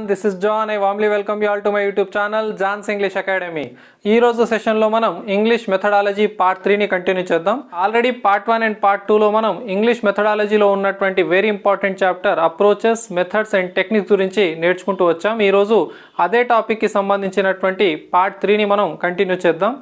this is John. I warmly welcome you all to my YouTube channel, John's English Academy. ఈ రోజు సెషన్లో మనం English methodology part 3ని continue చేద్దాం. Already part 1 and part 2లో మనం English మెథడాలజీలో ఉన్నటువంటి very important chapter approaches, methods and techniques గురించి నేర్చుకుంటూ వచ్చాం. ఈరోజు అదే టాపిక్కి సంబంధించినటువంటి పార్ట్ 3ని మనం కంటిన్యూ చేద్దాం.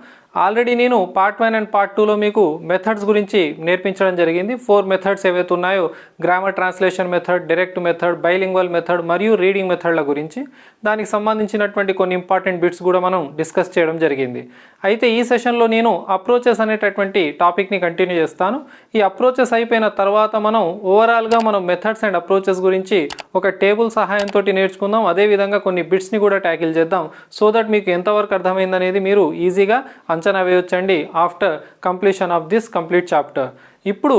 ఆల్రెడీ నేను పార్ట్ 1 అండ్ పార్ట్ 2లో మీకు మెథడ్స్ గురించి నేర్పించడం జరిగింది. 4 మెథడ్స్ ఏవైతే ఉన్నాయో, grammar translation method, direct method, bilingual method మరియు రీడింగ్ మెథడ్ల గురించి దానికి సంబంధించినటువంటి కొన్ని ఇంపార్టెంట్ బిట్స్ కూడా మనం డిస్కస్ చేయడం జరిగింది. అయితే ఈ సెషన్లో నేను అప్రోచెస్ అనేటటువంటి టాపిక్ని కంటిన్యూ చేస్తాను. ఈ అప్రోచెస్ అయిపోయిన తర్వాత మనం ఓవరాల్గా మనం మెథడ్స్ అండ్ అప్రోచెస్ గురించి ఒక టేబుల్ సహాయంతో నేర్చుకుందాం. అదేవిధంగా కొన్ని బిట్స్ని కూడా ట్యాకిల్ చేద్దాం. సో దట్ మీకు ఎంతవరకు అర్థమైందనేది మీరు ఈజీగా అంచనా వేయొచ్చండి after completion of this complete chapter. ఇప్పుడు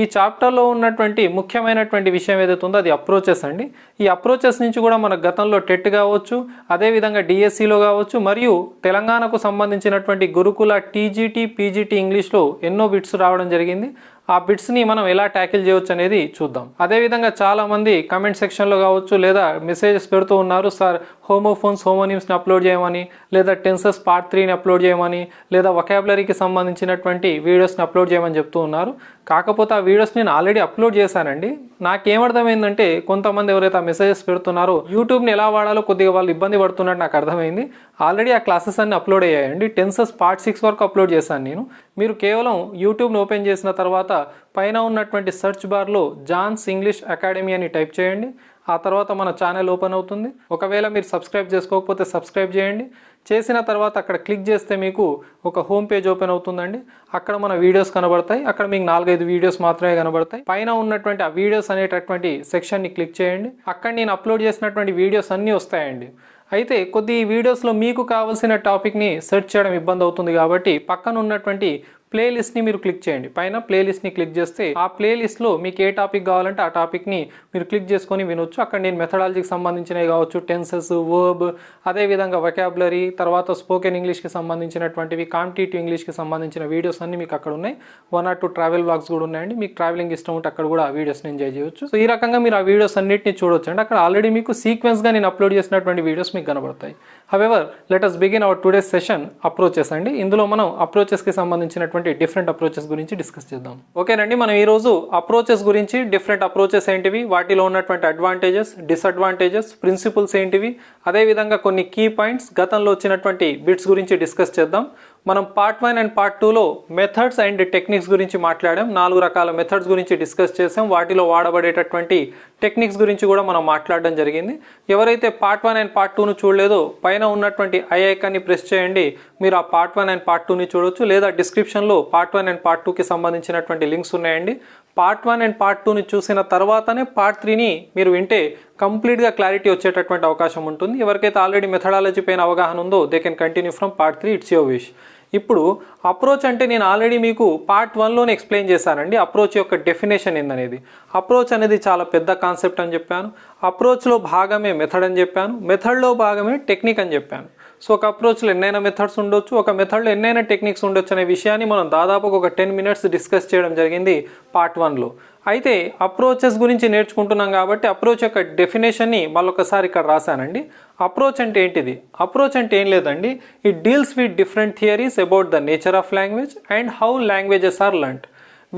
ఈ చాప్టర్లో ఉన్నటువంటి ముఖ్యమైనటువంటి విషయం ఏదైతే ఉందో అది అప్రోచెస్ అండి. ఈ అప్రోచెస్ నుంచి కూడా మన గతంలో టెట్ కావచ్చు, అదేవిధంగా డిఎస్సిలో కావచ్చు, మరియు తెలంగాణకు సంబంధించినటువంటి గురుకుల టీజీటీ, పీజీటీ ఇంగ్లీష్లో ఎన్నో బిట్స్ రావడం జరిగింది. ఆ బిట్స్ని మనం ఎలా ట్యాకిల్ చేయవచ్చు అనేది చూద్దాం. అదేవిధంగా చాలామంది కమెంట్ సెక్షన్లో కావచ్చు లేదా మెసేజెస్ పెడుతూ ఉన్నారు, సార్ హోమోఫోన్స్, హోమోనిమ్స్ని అప్లోడ్ చేయమని, లేదా టెన్సెస్ పార్ట్ 3ని అప్లోడ్ చేయమని, లేదా వొకాబులరీకి సంబంధించినటువంటి వీడియోస్ని అప్లోడ్ చేయమని చెప్తూ ఉన్నారు. కాకపోతే ఆ వీడియోస్ నేను ఆల్రెడీ అప్లోడ్ చేశానండి. నాకేమర్థమైందంటే కొంతమంది ఎవరైతే ఆ మెసేజెస్ పెడుతున్నారో యూట్యూబ్ని ఎలా వాడాలో కొద్దిగా వాళ్ళు ఇబ్బంది పడుతున్నట్టు నాకు అర్థమైంది. ఆల్రెడీ ఆ క్లాసెస్ అన్ని అప్లోడ్ అయ్యాయండి. టెన్సెస్ పార్ట్ 6 వరకు అప్లోడ్ చేశాను నేను. మీరు కేవలం యూట్యూబ్ని ఓపెన్ చేసిన తర్వాత పైన ఉన్నటువంటి సెర్చ్ బార్లో జాన్స్ ఇంగ్లీష్ అకాడమీ అని టైప్ చేయండి. ఆ తర్వాత మన ఛానల్ ఓపెన్ అవుతుంది. ఒకవేళ మీరు సబ్స్క్రైబ్ చేసుకోకపోతే సబ్స్క్రైబ్ చేయండి. చేసిన తర్వాత అక్కడ క్లిక్ చేస్తే మీకు ఒక హోమ్ పేజ్ ఓపెన్ అవుతుందండి. అక్కడ మన వీడియోస్ కనబడతాయి. అక్కడ మీకు 4-5 వీడియోస్ మాత్రమే కనబడతాయి. పైన ఉన్నటువంటి ఆ వీడియోస్ అనేటటువంటి సెక్షన్ని క్లిక్ చేయండి. అక్కడ నేను అప్లోడ్ చేసినటువంటి వీడియోస్ అన్నీ వస్తాయండి. అయితే కొద్ది వీడియోస్లో మీకు కావాల్సిన టాపిక్ని సెర్చ్ చేయడం ఇబ్బంది అవుతుంది కాబట్టి పక్కన ఉన్నటువంటి ప్లేలిస్ట్ని మీరు క్లిక్ చేయండి. పైన ప్లేలిస్ట్ని క్లిక్ చేస్తే ఆ ప్లేలిస్ట్లో మీకు ఏ టాపిక్ కావాలంటే ఆ టాపిక్ని మీరు క్లిక్ చేసుకొని వినొచ్చు. అక్కడ నేను మెథడాలజీకి సంబంధించినవి కావచ్చు, టెన్సెస్, వర్బ్, అదేవిధంగా వొకాబులరీ, తర్వాత స్పోకెన్ ఇంగ్లీష్కి సంబంధించినటువంటివి, కాంపిటేటివ్ ఇంగ్లీష్కి సంబంధించిన వీడియోస్ అన్ని మీకు అక్కడ ఉన్నాయి. 1 or 2 ట్రావెల్ వ్లాగ్స్ కూడా ఉన్నాయండి. మీకు ట్రావెలింగ్ ఇష్టం ఉంటే అక్కడ కూడా ఆ వీడియోస్ని ఎంజాయ్ చేయొచ్చు. సో ఈ రకంగా మీరు ఆ వీడియోస్ అన్నింటినీ చూడొచ్చు అండి. అక్కడ ఆల్రెడీ మీకు సీక్వెన్స్గా నేను అప్లోడ్ చేసినటువంటి వీడియోస్ మీకు కనబడతాయి. However let us begin our today's session approaches అండి. ఇందులో మనం అప్రోచెస్కి సంబంధించినటువంటి డిఫరెంట్ అప్రోచెస్ గురించి డిస్కస్ చేద్దాం. ఓకేనండి, మనం ఈరోజు అప్రోచెస్ గురించి, డిఫరెంట్ అప్రోచెస్ ఏంటివి, వాటిలో ఉన్నటువంటి అడ్వాంటేజెస్, డిసడ్వాంటేజెస్, ప్రిన్సిపల్స్ ఏంటివి, అదేవిధంగా కొన్ని కీ పాయింట్స్, గతంలో వచ్చినటువంటి బిట్స్ గురించి డిస్కస్ చేద్దాం. మనం పార్ట్ 1 అండ్ పార్ట్ 2లో మెథడ్స్ అండ్ టెక్నిక్స్ గురించి మాట్లాడాం. 4 రకాల మెథడ్స్ గురించి డిస్కస్ చేసాం. వాటిలో వాడబడేటటువంటి టెక్నిక్స్ గురించి కూడా మనం మాట్లాడడం జరిగింది. ఎవరైతే పార్ట్ 1 అండ్ పార్ట్ 2ను చూడలేదో పైన ఉన్నటువంటి ఐ ఐకాన్ని ప్రెస్ చేయండి. మీరు ఆ పార్ట్ 1 అండ్ పార్ట్ 2ని చూడొచ్చు. లేదా డిస్క్రిప్షన్లో పార్ట్ 1 అండ్ పార్ట్ 2కి సంబంధించినటువంటి లింక్స్ ఉన్నాయండి. పార్ట్ 1 అండ్ పార్ట్ 2ని చూసిన తర్వాతనే పార్ట్ 3ని మీరు వింటే కంప్లీట్గా క్లారిటీ వచ్చేటటువంటి అవకాశం ఉంటుంది. ఎవరికైతే ఆల్రెడీ మెథడాలజీ పైన అవగాహన ఉందో they can continue from part 3. It's your wish. ఇప్పుడు అప్రోచ్ అంటే నేను ఆల్రెడీ మీకు పార్ట్ 1లోనే ఎక్స్ప్లెయిన్ చేశానండి. అప్రోచ్ యొక్క డెఫినేషన్ ఏందనేది. అప్రోచ్ అనేది చాలా పెద్ద కాన్సెప్ట్ అని చెప్పాను. అప్రోచ్లో భాగమే మెథడ్ అని చెప్పాను. మెథడ్లో భాగమే టెక్నిక్ అని చెప్పాను. సో ఒక అప్రోచ్లో ఎన్నైనా మెథడ్స్ ఉండొచ్చు, ఒక మెథడ్లో ఎన్నైనా టెక్నిక్స్ ఉండొచ్చు అనే విషయాన్ని మనం దాదాపు ఒక 10 minutes డిస్కస్ చేయడం జరిగింది పార్ట్ 1లో. అయితే అప్రోచెస్ గురించి నేర్చుకుంటున్నాం కాబట్టి అప్రోచ్ యొక్క డెఫినేషన్ని మళ్ళొకసారి ఇక్కడ రాశానండి. అప్రోచ్ అంటే ఏంటిది? అప్రోచ్ అంటే ఏం లేదండి, it deals with different theories about the nature of language and how languages are learned.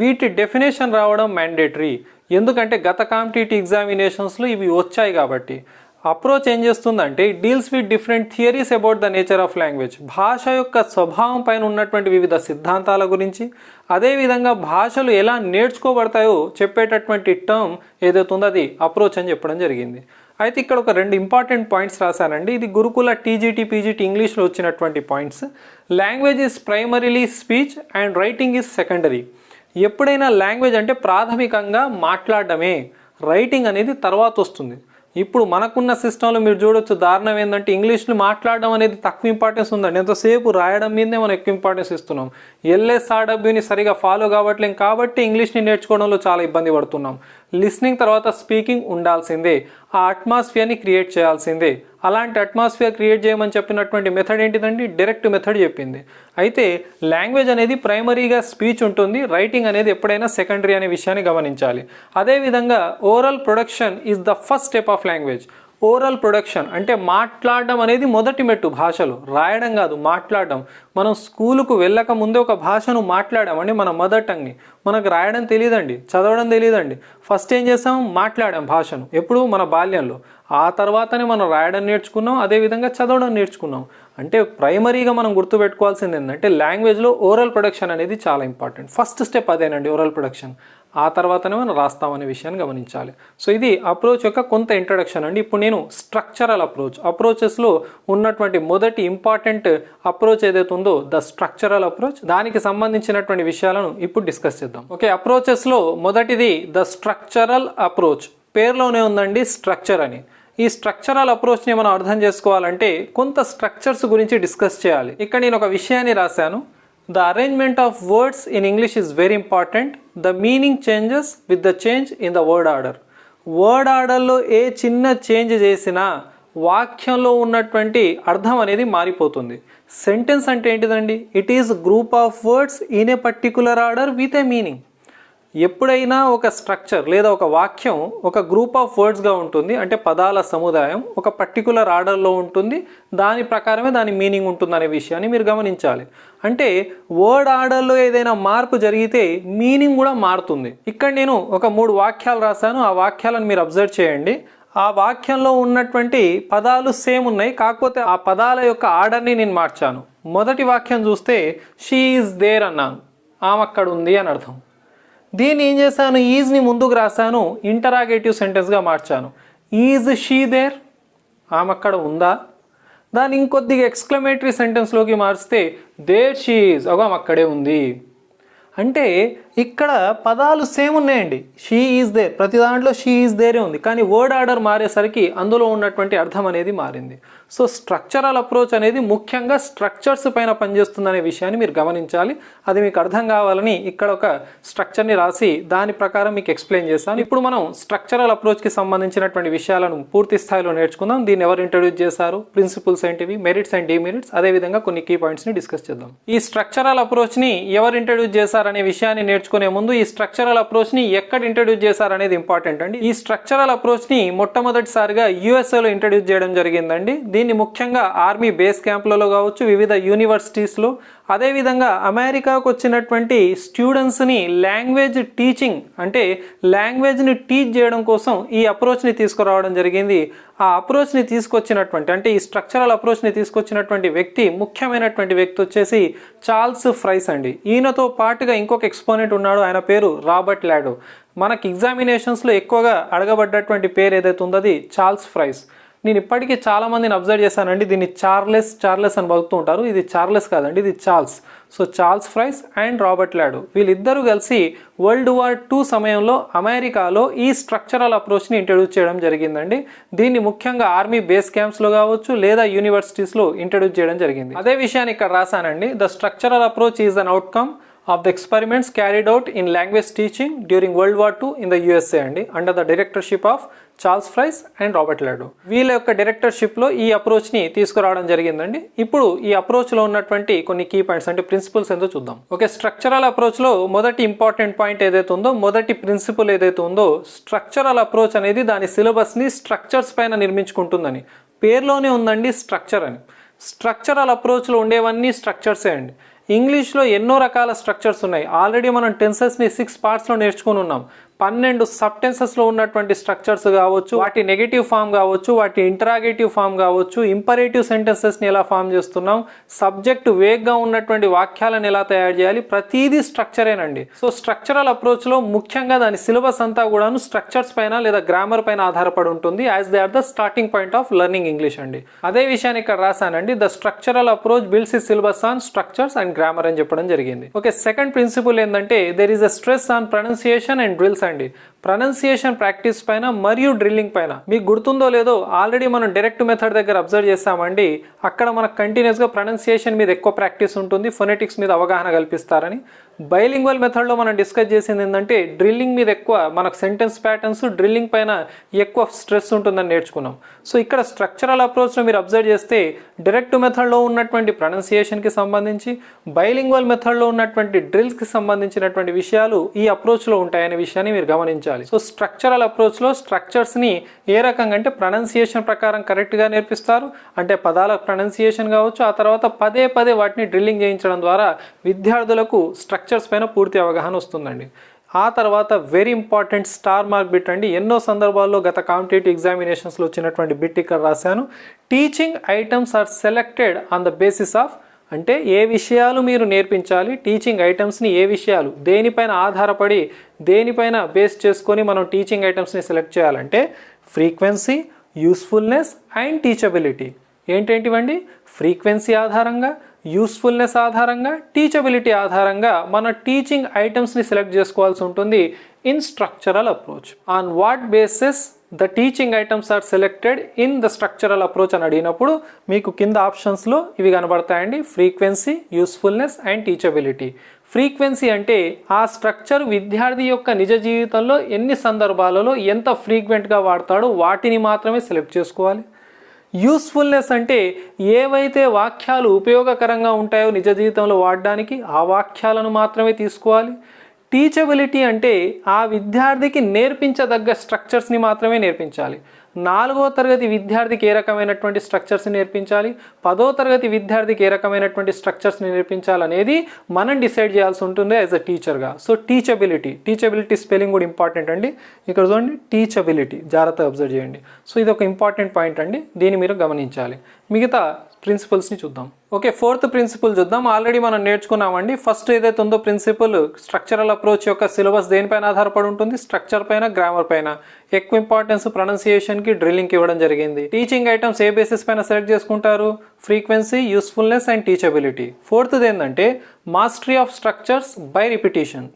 వీటి డెఫినేషన్ రావడం మ్యాండేటరీ. ఎందుకంటే గత కాంపిటేటివ్ ఎగ్జామినేషన్స్లో ఇవి వచ్చాయి కాబట్టి. అప్రోచ్ ఏం చేస్తుందంటే it deals with different theories about the nature of language. భాష యొక్క స్వభావం పైన ఉన్నటువంటి వివిధ సిద్ధాంతాల గురించి, అదేవిధంగా భాషలు ఎలా నేర్చుకోబడతాయో చెప్పేటటువంటి టర్మ్ ఏదైతే ఉందో అది అప్రోచ్ అని చెప్పడం జరిగింది. అయితే ఇక్కడ ఒక 2 ఇంపార్టెంట్ పాయింట్స్ రాశానండి. ఇది గురుకుల టీజీటీ, పీజీటీ ఇంగ్లీష్లో వచ్చినటువంటి points. Language is primarily speech and writing is secondary. ఎప్పుడైనా లాంగ్వేజ్ అంటే ప్రాథమికంగా మాట్లాడడమే, రైటింగ్ అనేది తర్వాత వస్తుంది. ఇప్పుడు మనకున్న సిస్టంలో మీరు చూడొచ్చు, దారుణం ఏంటంటే ఇంగ్లీష్లో మాట్లాడడం అనేది తక్కువ ఇంపార్టెన్స్ ఉందండి. ఎంతసేపు రాయడం మీదనే మనం ఎక్కువ ఇంపార్టెన్స్ ఇస్తున్నాం. ఎల్ఎస్ఆర్డబ్ల్యూని సరిగా ఫాలో కావట్లేం కాబట్టి ఇంగ్లీష్ని నేర్చుకోవడంలో చాలా ఇబ్బంది పడుతున్నాం. లిస్నింగ్ తర్వాత స్పీకింగ్ ఉండాల్సిందే, ఆ అట్మాస్ఫియర్ని క్రియేట్ చేయాల్సిందే. అలాంటి అట్మాస్ఫియర్ క్రియేట్ చేయమని చెప్పినటువంటి మెథడ్ ఏంటిదండి? డైరెక్ట్ మెథడ్ చెప్పింది. అయితే లాంగ్వేజ్ అనేది ప్రైమరీగా స్పీచ్ ఉంటుంది, రైటింగ్ అనేది ఎప్పుడైనా సెకండరీ అనే విషయాన్ని గమనించాలి. అదేవిధంగా oral production is the first step of language. Oral production అంటే మాట్లాడడం అనేది మొదటి మెట్టు. భాషలో రాయడం కాదు, మాట్లాడడం. మనం స్కూలుకు వెళ్ళక ముందే ఒక భాషను మాట్లాడామండి, మన మదర్ టంగ్ని. మనకు రాయడం తెలియదండి, చదవడం తెలియదండి. ఫస్ట్ ఏం చేస్తాం? మాట్లాడాం భాషను. ఎప్పుడు? మన బాల్యంలో. ఆ తర్వాతనే మనం రాయడం నేర్చుకున్నాం, అదేవిధంగా చదవడం నేర్చుకున్నాం. అంటే ప్రైమరీగా మనం గుర్తుపెట్టుకోవాల్సింది ఏంటంటే లాంగ్వేజ్లో ఓరల్ ప్రొడక్షన్ అనేది చాలా ఇంపార్టెంట్. ఫస్ట్ స్టెప్ అదేనండి, ఓరల్ ప్రొడక్షన్. ఆ తర్వాతనే మనం రాస్తామనే విషయాన్ని గమనించాలి. సో ఇది అప్రోచ్ యొక్క కొంత ఇంట్రడక్షన్ అండి. ఇప్పుడు నేను స్ట్రక్చరల్ అప్రోచెస్లో ఉన్నటువంటి మొదటి ఇంపార్టెంట్ అప్రోచ్ ఏదైతే ఉందో ద స్ట్రక్చరల్ అప్రోచ్, దానికి సంబంధించినటువంటి విషయాలను ఇప్పుడు డిస్కస్ చేద్దాం. ఓకే, అప్రోచెస్లో మొదటిది ద స్ట్రక్చరల్ అప్రోచ్. పేరులోనే ఉందండి స్ట్రక్చర్ అని. ఈ స్ట్రక్చరల్ అప్రోచ్ని మనం అర్థం చేసుకోవాలంటే కొంత స్ట్రక్చర్స్ గురించి డిస్కస్ చేయాలి. ఇక్కడ నేను ఒక విషయాన్ని రాశాను. The arrangement of words in English is very important. The meaning changes with the change in the word order. Word ఆర్డర్లో ఏ చిన్న చేంజ్ చేసినా వాక్యంలో ఉన్నటువంటి అర్థం అనేది మారిపోతుంది. సెంటెన్స్ అంటే ఏంటిదండి? It is group of words in a particular order with a meaning. ఎప్పుడైనా ఒక స్ట్రక్చర్ లేదా ఒక వాక్యం ఒక గ్రూప్ ఆఫ్ వర్డ్స్గా ఉంటుంది, అంటే పదాల సముదాయం ఒక పర్టికులర్ ఆర్డర్లో ఉంటుంది, దాని ప్రకారమే దాని మీనింగ్ ఉంటుంది అనే విషయాన్ని మీరు గమనించాలి. అంటే వర్డ్ ఆర్డర్లో ఏదైనా మార్పు జరిగితే మీనింగ్ కూడా మారుతుంది. ఇక్కడ నేను ఒక 3 వాక్యాలు రాశాను, ఆ వాక్యాలను మీరు అబ్జర్వ్ చేయండి. ఆ వాక్యంలో ఉన్నటువంటి పదాలు సేమ్ ఉన్నాయి, కాకపోతే ఆ పదాల యొక్క ఆర్డర్ని నేను మార్చాను. మొదటి వాక్యం చూస్తే షీ ఈజ్ దేర్ అన్నాను, ఆమె అక్కడ ఉంది అని అర్థం. దీన్ని ఏం చేశాను? ఈజ్ని ముందుకు రాశాను, ఇంటరాగేటివ్ సెంటెన్స్గా మార్చాను. ఈజ్ షీ దేర్, ఆమె అక్కడ ఉందా? దాన్ని ఇంకొద్దిగా ఎక్స్క్లమేటరీ సెంటెన్స్లోకి మార్చితే దేర్ షీ ఈజ్, ఆమె అక్కడే ఉంది. అంటే ఇక్కడ పదాలు సేమ్ ఉన్నాయండి. షీ ఈజ్ దేర్, ప్రతి దాంట్లో షీ ఈజ్ దేరే ఉంది, కానీ వర్డ్ ఆర్డర్ మారేసరికి అందులో ఉన్నటువంటి అర్థం అనేది మారింది. సో స్ట్రక్చరల్ అప్రోచ్ అనేది ముఖ్యంగా స్ట్రక్చర్స్ పైన పనిచేస్తుందనే విషయాన్ని మీరు గమనించాలి. అది మీకు అర్థం కావాలని ఇక్కడ ఒక స్ట్రక్చర్ని రాసి దాని ప్రకారం మీకు ఎక్స్ప్లెయిన్ చేస్తాను. ఇప్పుడు మనం స్ట్రక్చరల్ అప్రోచ్కి సంబంధించినటువంటి విషయాలను పూర్తి స్థాయిలో నేర్చుకుందాం. దీన్ని ఎవరు ఇంట్రడ్యూస్ చేశారు, ప్రిన్సిపల్స్ ఏంటివి, మెరిట్స్ అండ్ డిమెరిట్స్, అదేవిధంగా కొన్ని కీ పాయింట్స్ని డిస్కస్ చేద్దాం. ఈ స్ట్రక్చరల్ అప్రోచ్ని ఎవరు ఇంట్రడ్యూస్ చేశారనే విషయాన్ని నేర్చుకునే ముందు ఈ స్ట్రక్చరల్ అప్రోచ్ని ఎక్కడ ఇంట్రడ్యూస్ చేశారనేది ఇంపార్టెంట్ అండి. ఈ స్ట్రక్చరల్ అప్రోచ్ని మొట్టమొదటిసారిగా యూఎస్ఏలో ఇంట్రడ్యూస్ చేయడం జరిగిందండి. దీన్ని ముఖ్యంగా ఆర్మీ బేస్ క్యాంపులలో కావచ్చు, వివిధ యూనివర్సిటీస్లో, అదేవిధంగా అమెరికాకు వచ్చినటువంటి స్టూడెంట్స్ని లాంగ్వేజ్ టీచింగ్ అంటే లాంగ్వేజ్ని టీచ్ చేయడం కోసం ఈ అప్రోచ్ని తీసుకురావడం జరిగింది. ఆ అప్రోచ్ని తీసుకొచ్చినటువంటి అంటే ఈ స్ట్రక్చరల్ అప్రోచ్ని తీసుకొచ్చినటువంటి వ్యక్తి, ముఖ్యమైనటువంటి వ్యక్తి వచ్చేసి చార్ల్స్ ఫ్రైస్ అండి. ఈయనతో పాటుగా ఇంకొక ఎక్స్పోనెంట్ ఉన్నాడు, ఆయన పేరు రాబర్ట్ లాడో. మనకి ఎగ్జామినేషన్స్లో ఎక్కువగా అడగబడ్డటువంటి పేరు ఏదైతే ఉందో అది చార్ల్స్ ఫ్రైస్. నేను ఇప్పటికీ చాలామందిని అబ్జర్వ్ చేశానండి, దీన్ని చార్లెస్ అని పలుకుతూ ఉంటారు. ఇది చార్లెస్ కాదండి, ఇది Charles. So Charles Fries and Robert Lado వీళ్ళిద్దరూ కలిసి వరల్డ్ వార్ II సమయంలో అమెరికాలో ఈ స్ట్రక్చరల్ అప్రోచ్ని ఇంట్రడ్యూస్ చేయడం జరిగిందండి. దీన్ని ముఖ్యంగా ఆర్మీ బేస్ క్యాంప్స్లో కావచ్చు లేదా యూనివర్సిటీస్లో ఇంట్రడ్యూస్ చేయడం జరిగింది. అదే విషయాన్ని ఇక్కడ రాశానండి. The structural approach is an outcome of the experiments carried out in language teaching during World War II in the USA అండి, under the directorship of Charles Fries and Robert Lado. వీళ్ళ యొక్క డైరెక్టర్షిప్లో ఈ అప్రోచ్ని తీసుకురావడం జరిగిందండి. ఇప్పుడు ఈ అప్రోచ్లో ఉన్నటువంటి కొన్ని కీ పాయింట్స్ అంటే ప్రిన్సిపల్స్ ఏందో చూద్దాం. ఓకే, స్ట్రక్చరల్ అప్రోచ్లో మొదటి ఇంపార్టెంట్ పాయింట్ ఏదైతే ఉందో, మొదటి ప్రిన్సిపల్ ఏదైతే ఉందో, స్ట్రక్చరల్ అప్రోచ్ అనేది దాని సిలబస్ని స్ట్రక్చర్స్ పైన నిర్మించుకుంటుందని. పేరులోనే ఉందండి స్ట్రక్చర్ అని. స్ట్రక్చరల్ అప్రోచ్లో ఉండేవన్నీ స్ట్రక్చర్సే అండి. ఇంగ్లీష్లో ఎన్నో రకాల స్ట్రక్చర్స్ ఉన్నాయి. ఆల్రెడీ మనం టెన్సెస్ని 6 పార్ట్స్లో నేర్చుకుని ఉన్నాం. 12 సబ్ టెన్సెస్లో ఉన్నటువంటి స్ట్రక్చర్స్ కావచ్చు, వాటి నెగటివ్ ఫామ్ కావచ్చు, వాటి ఇంటరాగేటివ్ ఫామ్ కావచ్చు, ఇంపరేటివ్ సెంటెన్సెస్ని ఎలా ఫామ్ చేస్తున్నాం, సబ్జెక్ట్ వేగ్గా ఉన్నటువంటి వాక్యాలను ఎలా తయారు చేయాలి, ప్రతిదీ స్ట్రక్చరేనండి. సో స్ట్రక్చరల్ అప్రోచ్లో ముఖ్యంగా దాని సిలబస్ అంతా కూడాను స్ట్రక్చర్స్ పైన లేదా గ్రామర్ పైన ఆధారపడి ఉంటుంది, as they are the starting point of learning English అండి. అదే విషయాన్ని ఇక్కడ రాశానండి. The structural approach builds is syllabus on structures and grammar అని చెప్పడం జరిగింది. ఓకే, సెకండ్ ప్రిన్సిపల్ ఏంటంటే there is a stress on pronunciation and drills అండి. ప్రొనౌన్సియేషన్ ప్రాక్టీస్ పైన మరియు డ్రిల్లింగ్ పైన. మీకు గుర్తుందో లేదో, ఆల్రెడీ మనం డైరెక్ట్ మెథడ్ దగ్గర అబ్జర్వ్ చేస్తామండి. అక్కడ మనకు కంటిన్యూస్గా ప్రొనౌన్సియేషన్ మీద ఎక్కువ ప్రాక్టీస్ ఉంటుంది, ఫొనెటిక్స్ మీద అవగాహన కల్పిస్తారని. బైలింగ్వల్ మెథడ్లో మనం డిస్కస్ చేసింది ఏంటంటే డ్రిల్లింగ్ మీద ఎక్కువ, మనకు సెంటెన్స్ ప్యాటర్న్స్ డ్రిల్లింగ్ పైన ఎక్కువ స్ట్రెస్ ఉంటుందని నేర్చుకున్నాం. సో ఇక్కడ స్ట్రక్చరల్ అప్రోచ్లో మీరు అబ్జర్వ్ చేస్తే డైరెక్ట్ మెథడ్లో ఉన్నటువంటి ప్రొనౌన్సియేషన్కి సంబంధించి, బైలింగ్వల్ మెథడ్లో ఉన్నటువంటి డ్రిల్స్కి సంబంధించినటువంటి విషయాలు ఈ అప్రోచ్లో ఉంటాయనే విషయాన్ని మీరు గమనించాలి. నేర్పించాలి. సో స్ట్రక్చరల్ అప్రోచ్లో స్ట్రక్చర్స్ని ఏ రకంగా అంటే ప్రొనౌన్సియేషన్ ప్రకారం కరెక్ట్గా నేర్పిస్తారు. అంటే పదాల ప్రొనౌన్సియేషన్ కావచ్చు, ఆ తర్వాత పదే పదే వాటిని డ్రిల్లింగ్ చేయించడం ద్వారా విద్యార్థులకు స్ట్రక్చర్స్ పైన పూర్తి అవగాహన వస్తుందండి. ఆ తర్వాత very important star mark bit అండి. ఎన్నో సందర్భాల్లో గత కాంపిటేటివ్ ఎగ్జామినేషన్స్లో వచ్చినటువంటి బిట్ ఇక్కడ రాశాను. Teaching items are selected on the basis of, అంటే ఏ విషయాలు మీరు నేర్పించాలి, టీచింగ్ ఐటమ్స్ని ఏ విషయాలు దేనిపైన ఆధారపడి దేనిపైన బేస్ చేసుకొని మనం టీచింగ్ ఐటమ్స్ని సెలెక్ట్ చేయాలంటే ఫ్రీక్వెన్సీ, యూస్ఫుల్నెస్ అండ్ టీచబిలిటీ. ఏంటేంటివండి? ఫ్రీక్వెన్సీ ఆధారంగా, యూస్ఫుల్నెస్ ఆధారంగా, టీచబిలిటీ ఆధారంగా మన టీచింగ్ ఐటమ్స్ని సెలెక్ట్ చేసుకోవాల్సి ఉంటుంది in structural approach. On what basis the teaching items are selected in the structural approach అని అడిగినప్పుడు మీకు కింద ఆప్షన్స్లో ఇవి కనబడతాయండి. Frequency, usefulness and teachability. Frequency అంటే ఆ స్ట్రక్చర్ విద్యార్థి యొక్క నిజ జీవితంలో ఎన్ని సందర్భాలలో ఎంత ఫ్రీక్వెంట్గా వాడతాడో వాటిని మాత్రమే సెలెక్ట్ చేసుకోవాలి. యూస్ఫుల్నెస్ అంటే ఏవైతే వాక్యాలు ఉపయోగకరంగా ఉంటాయో నిజ జీవితంలో వాడడానికి ఆ వాక్యాలను మాత్రమే తీసుకోవాలి. టీచబిలిటీ అంటే ఆ విద్యార్థికి నేర్పించదగ్గ స్ట్రక్చర్స్ని మాత్రమే నేర్పించాలి. 4వ తరగతి విద్యార్థికి ఏ రకమైనటువంటి స్ట్రక్చర్స్ని నేర్పించాలి, 10వ తరగతి విద్యార్థికి ఏ రకమైనటువంటి స్ట్రక్చర్స్ని నేర్పించాలనేది మనం డిసైడ్ చేయాల్సి ఉంటుంది యాజ్ అ టీచర్గా. సో టీచబిలిటీ స్పెల్లింగ్ కూడా ఇంపార్టెంట్ అండి. ఇక్కడ చూడండి, టీచబిలిటీ జాగ్రత్తగా అబ్జర్వ్ చేయండి. సో ఇది ఒక ఇంపార్టెంట్ పాయింట్ అండి, దీన్ని మీరు గమనించాలి. మిగతా ప్రిన్సిపల్స్ని చూద్దాం. ఓకే, 4th ప్రిన్సిపల్ చూద్దాం. ఆల్రెడీ మనం నేర్చుకున్నామండి. ఫస్ట్ ఏదైతే ఉందో ప్రిన్సిపల్, స్ట్రక్చరల్ అప్రోచ్ యొక్క సిలబస్ దేనిపైన ఆధారపడి ఉంటుంది? స్ట్రక్చర్ పైన, గ్రామర్ పైన. ఎక్కువ ఇంపార్టెన్స్ ప్రొనౌన్సియేషన్కి, డ్రిల్లింగ్కి ఇవ్వడం జరిగింది. టీచింగ్ ఐటమ్స్ ఏ బేసిస్ పైన సెలెక్ట్ చేసుకుంటారు? Frequency, usefulness and teachability. 4th ఏంటంటే mastery of structures by repetition.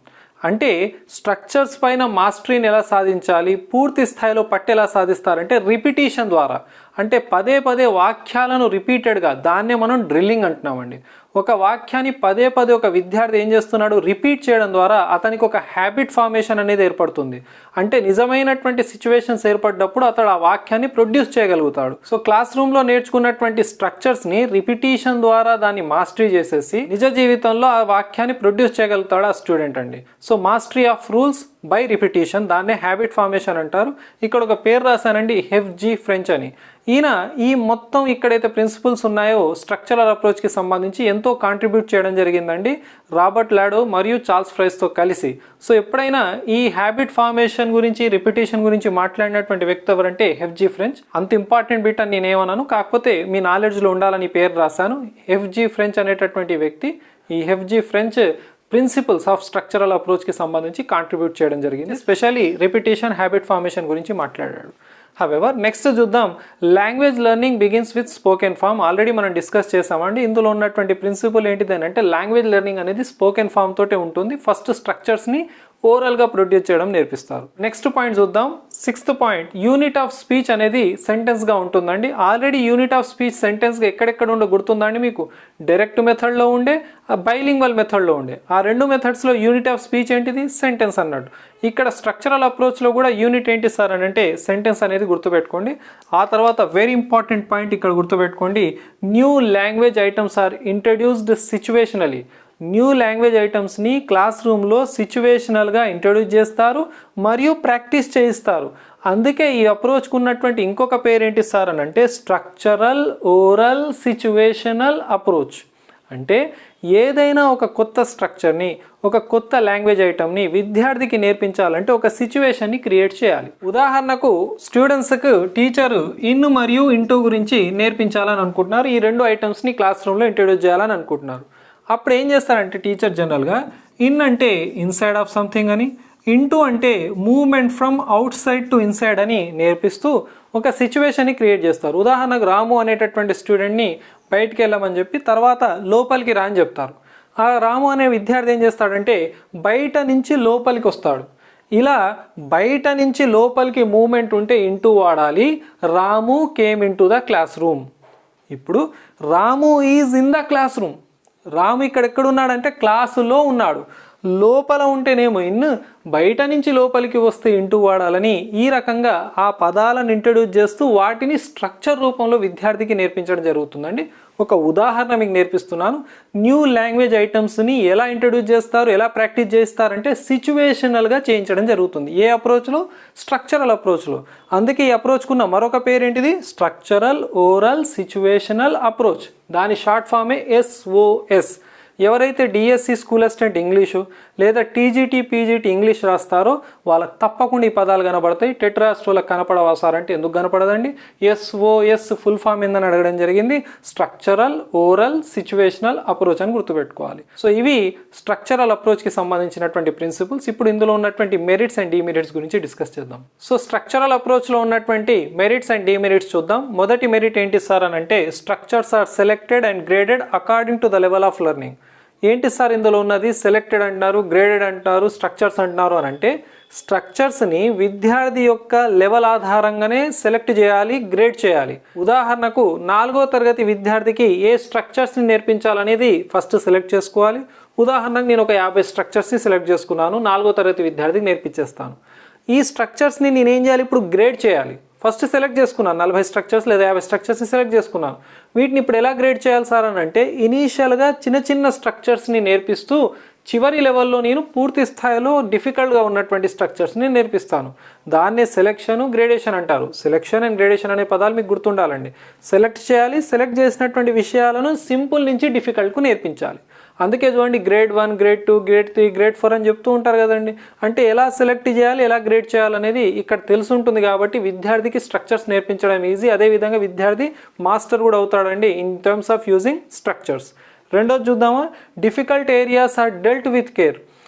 అంటే స్ట్రక్చర్స్ పైన మాస్టరీని ఎలా సాధించాలి, పూర్తి స్థాయిలో పట్టు ఎలా సాధిస్తారంటే రిపిటేషన్ ద్వారా. అంటే పదే పదే వాక్యాలను రిపీటెడ్గా, దాన్నే మనం డ్రిల్లింగ్ అంటున్నామండి. ఒక వాక్యాన్ని పదే పదే ఒక విద్యార్థి ఏం చేస్తున్నాడు? రిపీట్ చేయడం ద్వారా అతనికి ఒక హ్యాబిట్ ఫార్మేషన్ అనేది ఏర్పడుతుంది. అంటే నిజమైనటువంటి సిచ్యువేషన్స్ ఏర్పడ్డప్పుడు అతడు ఆ వాక్యాన్ని ప్రొడ్యూస్ చేయగలుగుతాడు. సో క్లాస్ రూమ్లో నేర్చుకున్నటువంటి స్ట్రక్చర్స్ని రిపిటేషన్ ద్వారా దాన్ని మాస్టరీ చేసేసి నిజ జీవితంలో ఆ వాక్యాన్ని ప్రొడ్యూస్ చేయగలుగుతాడు ఆ స్టూడెంట్ అండి. So mastery of rules by repetition, దాన్నే హ్యాబిట్ ఫార్మేషన్ అంటారు. ఇక్కడ ఒక పేరు రాశానండి, హెఫ్జీ ఫ్రెంచ్ అని. ఈయన ఈ మొత్తం ఇక్కడైతే ప్రిన్సిపల్స్ ఉన్నాయో స్ట్రక్చరల్ అప్రోచ్కి సంబంధించి ఎంతో కాంట్రిబ్యూట్ చేయడం జరిగిందండి రాబర్ట్ లాడో మరియు చార్ల్స్ ఫ్రైస్తో కలిసి. సో ఎప్పుడైనా ఈ హ్యాబిట్ ఫార్మేషన్ గురించి, రిపిటేషన్ గురించి మాట్లాడినటువంటి వ్యక్తి ఎవరంటే హెఫ్జీ ఫ్రెంచ్. అంత ఇంపార్టెంట్ బిట్ అని నేనేమన్నాను, కాకపోతే మీ నాలెడ్జ్లో ఉండాలని పేరు రాశాను. హెఫ్జీ ఫ్రెంచ్ అనేటటువంటి వ్యక్తి, ఈ హెఫ్జీ ఫ్రెంచ్ ప్రిన్సిపల్స్ ఆఫ్ స్ట్రక్చరల్ అప్రోచ్కి సంబంధించి కాంట్రిబ్యూట్ చేయడం జరిగింది. స్పెషల్లీ రిపిటేషన్, హ్యాబిట్ ఫార్మేషన్ గురించి మాట్లాడాడు. హవెవర్ నెక్స్ట్ చూద్దాం, language learning begins with spoken form. Already మనం డిస్కస్ చేసామండి. ఇందులో ఉన్నటువంటి ప్రిన్సిపల్ ఏంటిది అంటే లాంగ్వేజ్ లెర్నింగ్ అనేది స్పోకెన్ ఫామ్ తోటే ఉంటుంది. ఫస్ట్ స్ట్రక్చర్స్ని ఓరల్గా ప్రొడ్యూస్ చేయడం నేర్పిస్తారు. నెక్స్ట్ పాయింట్ చూద్దాం, 6th point, unit of speech అనేది సెంటెన్స్గా ఉంటుందండి. ఆల్రెడీ యూనిట్ ఆఫ్ స్పీచ్ సెంటెన్స్గా ఎక్కడెక్కడ ఉండే గుర్తుందండి మీకు? డైరెక్ట్ మెథడ్లో ఉండే, బైలింగ్వల్ మెథడ్లో ఉండే. ఆ 2 మెథడ్స్లో యూనిట్ ఆఫ్ స్పీచ్ ఏంటిది? సెంటెన్స్ అన్నట్టు. ఇక్కడ స్ట్రక్చరల్ అప్రోచ్లో కూడా యూనిట్ ఏంటి సార్ అని అంటే సెంటెన్స్ అనేది గుర్తుపెట్టుకోండి. ఆ తర్వాత వెరీ ఇంపార్టెంట్ పాయింట్ ఇక్కడ గుర్తుపెట్టుకోండి, new language items are introduced situationally. New language ఐటమ్స్ని క్లాస్ రూమ్లో సిచ్యువేషనల్గా ఇంట్రడ్యూస్ చేస్తారు మరియు ప్రాక్టీస్ చేయిస్తారు. అందుకే ఈ అప్రోచ్కు ఉన్నటువంటి ఇంకొక పేరు ఏంటి సార్ అని అంటే స్ట్రక్చరల్ ఓరల్ సిచ్యువేషనల్ అప్రోచ్. అంటే ఏదైనా ఒక కొత్త స్ట్రక్చర్ని, ఒక కొత్త లాంగ్వేజ్ ఐటమ్ని విద్యార్థికి నేర్పించాలంటే ఒక సిచ్యువేషన్ని క్రియేట్ చేయాలి. ఉదాహరణకు స్టూడెంట్స్కు టీచరు ఇన్ మరియు ఇంటూ గురించి నేర్పించాలని అనుకుంటున్నారు. ఈ 2 ఐటమ్స్ని క్లాస్ రూమ్లో ఇంట్రడ్యూస్ చేయాలని అనుకుంటున్నారు. అప్పుడు ఏం చేస్తారంటే టీచర్ జనరల్గా ఇన్ అంటే ఇన్సైడ్ ఆఫ్ సంథింగ్ అని, ఇంటూ అంటే movement from out side to inside అని నేర్పిస్తూ ఒక సిచ్యువేషన్ని క్రియేట్ చేస్తారు. ఉదాహరణకు రాము అనేటటువంటి స్టూడెంట్ని బయటికి వెళ్ళమని చెప్పి తర్వాత లోపలికి రా అని చెప్తారు. ఆ రాము అనే విద్యార్థి ఏం చేస్తాడంటే బయట నుంచి లోపలికి వస్తాడు. ఇలా బయట నుంచి లోపలికి మూవ్మెంట్ ఉంటే ఇంటూ వాడాలి. Ramu came into the classroom. ఇప్పుడు Ramu is in the classroom. Ramu ఇక్కడ ఎక్కడున్నాడంటే క్లాసులో ఉన్నాడు. లోపల ఉంటేనేమో ఇన్, బయట నుంచి లోపలికి వస్తే ఇంటూ వాడాలని ఈ రకంగా ఆ పదాలను ఇంట్రడ్యూస్ చేస్తూ వాటిని స్ట్రక్చర్ రూపంలో విద్యార్థికి నేర్పించడం జరుగుతుందండి. ఒక ఉదాహరణ మీకు నేర్పిస్తున్నాను. న్యూ లాంగ్వేజ్ ఐటమ్స్ని ఎలా ఇంట్రడ్యూస్ చేస్తారు, ఎలా ప్రాక్టీస్ చేస్తారంటే సిచ్యువేషనల్గా చేయించడం జరుగుతుంది. ఏ అప్రోచ్లో? స్ట్రక్చరల్ అప్రోచ్లో. అందుకే ఈ అప్రోచ్కున్న మరొక పేరు ఏంటిది? Structural oral situational approach. దాని షార్ట్ ఫామే SOS. ఎవరైతే డిఎస్సి స్కూల్ అసిస్టెంట్ ఇంగ్లీషు లేదా టీజీటీ పీజీటీ ఇంగ్లీష్ రాస్తారో వాళ్ళకి తప్పకుండా ఈ పదాలు కనపడతాయి. టెట్ రాష్ట్రాలకు కనపడవా సార్ అంటే ఎందుకు కనపడదండి? SOS ఫుల్ ఫామ్ ఏందని అడగడం జరిగింది. స్ట్రక్చరల్ ఓరల్ సిచ్యువేషనల్ అప్రోచ్ అని గుర్తుపెట్టుకోవాలి. సో ఇవి స్ట్రక్చరల్ అప్రోచ్కి సంబంధించినటువంటి ప్రిన్సిపల్స్. ఇప్పుడు ఇందులో ఉన్నటువంటి మెరిట్స్ అండ్ డిమెరిట్స్ గురించి డిస్కస్ చేద్దాం. సో స్ట్రక్చరల్ అప్రోచ్లో ఉన్నటువంటి మెరిట్స్ అండ్ డిమెరిట్స్ చూద్దాం. మొదటి మెరిట్ ఏంటి సార్ అని అంటే structures are selected and graded according to the level of learning. ఏంటి సార్ ఇందులో ఉన్నది? సెలెక్టెడ్ అంటున్నారు, గ్రేడెడ్ అంటున్నారు, స్ట్రక్చర్స్ అంటున్నారు అని అంటే స్ట్రక్చర్స్ని విద్యార్థి యొక్క లెవెల్ ఆధారంగానే సెలెక్ట్ చేయాలి, గ్రేడ్ చేయాలి. ఉదాహరణకు 4వ తరగతి విద్యార్థికి ఏ స్ట్రక్చర్స్ని నేర్పించాలనేది ఫస్ట్ సెలెక్ట్ చేసుకోవాలి. ఉదాహరణకు నేను ఒక 50 స్ట్రక్చర్స్ని సెలెక్ట్ చేసుకున్నాను, 4వ తరగతి విద్యార్థికి నేర్పించేస్తాను. ఈ స్ట్రక్చర్స్ని నేనేం చేయాలి? ఇప్పుడు గ్రేడ్ చేయాలి. ఫస్ట్ సెలెక్ట్ చేసుకున్నాను 40 స్ట్రక్చర్స్ లేదా 50 స్ట్రక్చర్స్ని సెలెక్ట్ చేసుకున్నాను. వీటిని ఇప్పుడు ఎలా గ్రేడ్ చేయాలి సార్ అని అంటే ఇనీషియల్గా చిన్న చిన్న స్ట్రక్చర్స్ని నేర్పిస్తూ చివరి లెవెల్లో నేను పూర్తి స్థాయిలో డిఫికల్ట్గా ఉన్నటువంటి స్ట్రక్చర్స్ని నేర్పిస్తాను. దాన్నే సెలెక్షన్, గ్రేడేషన్ అంటారు. సెలెక్షన్ అండ్ గ్రేడేషన్ అనే పదాలు మీకు గుర్తుండాలండి. సెలెక్ట్ చేయాలి, సెలెక్ట్ చేసినటువంటి విషయాలను సింపుల్ నుంచి డిఫికల్ట్కు నేర్పించాలి. అందుకే చూడండి గ్రేడ్ 1, గ్రేడ్ 2, గ్రేడ్ 3, గ్రేడ్ 4 అని చెప్తూ ఉంటారు కదండి. అంటే ఎలా సెలెక్ట్ చేయాలి, ఎలా గ్రేడ్ చేయాలనేది ఇక్కడ తెలుసుంటుంది కాబట్టి విద్యార్థికి స్ట్రక్చర్స్ నేర్పించడం ఈజీ. అదేవిధంగా విద్యార్థి మాస్టర్ కూడా అవుతాడండి in terms of using structures. రెండోది చూద్దామా? Difficult areas are dealt with care.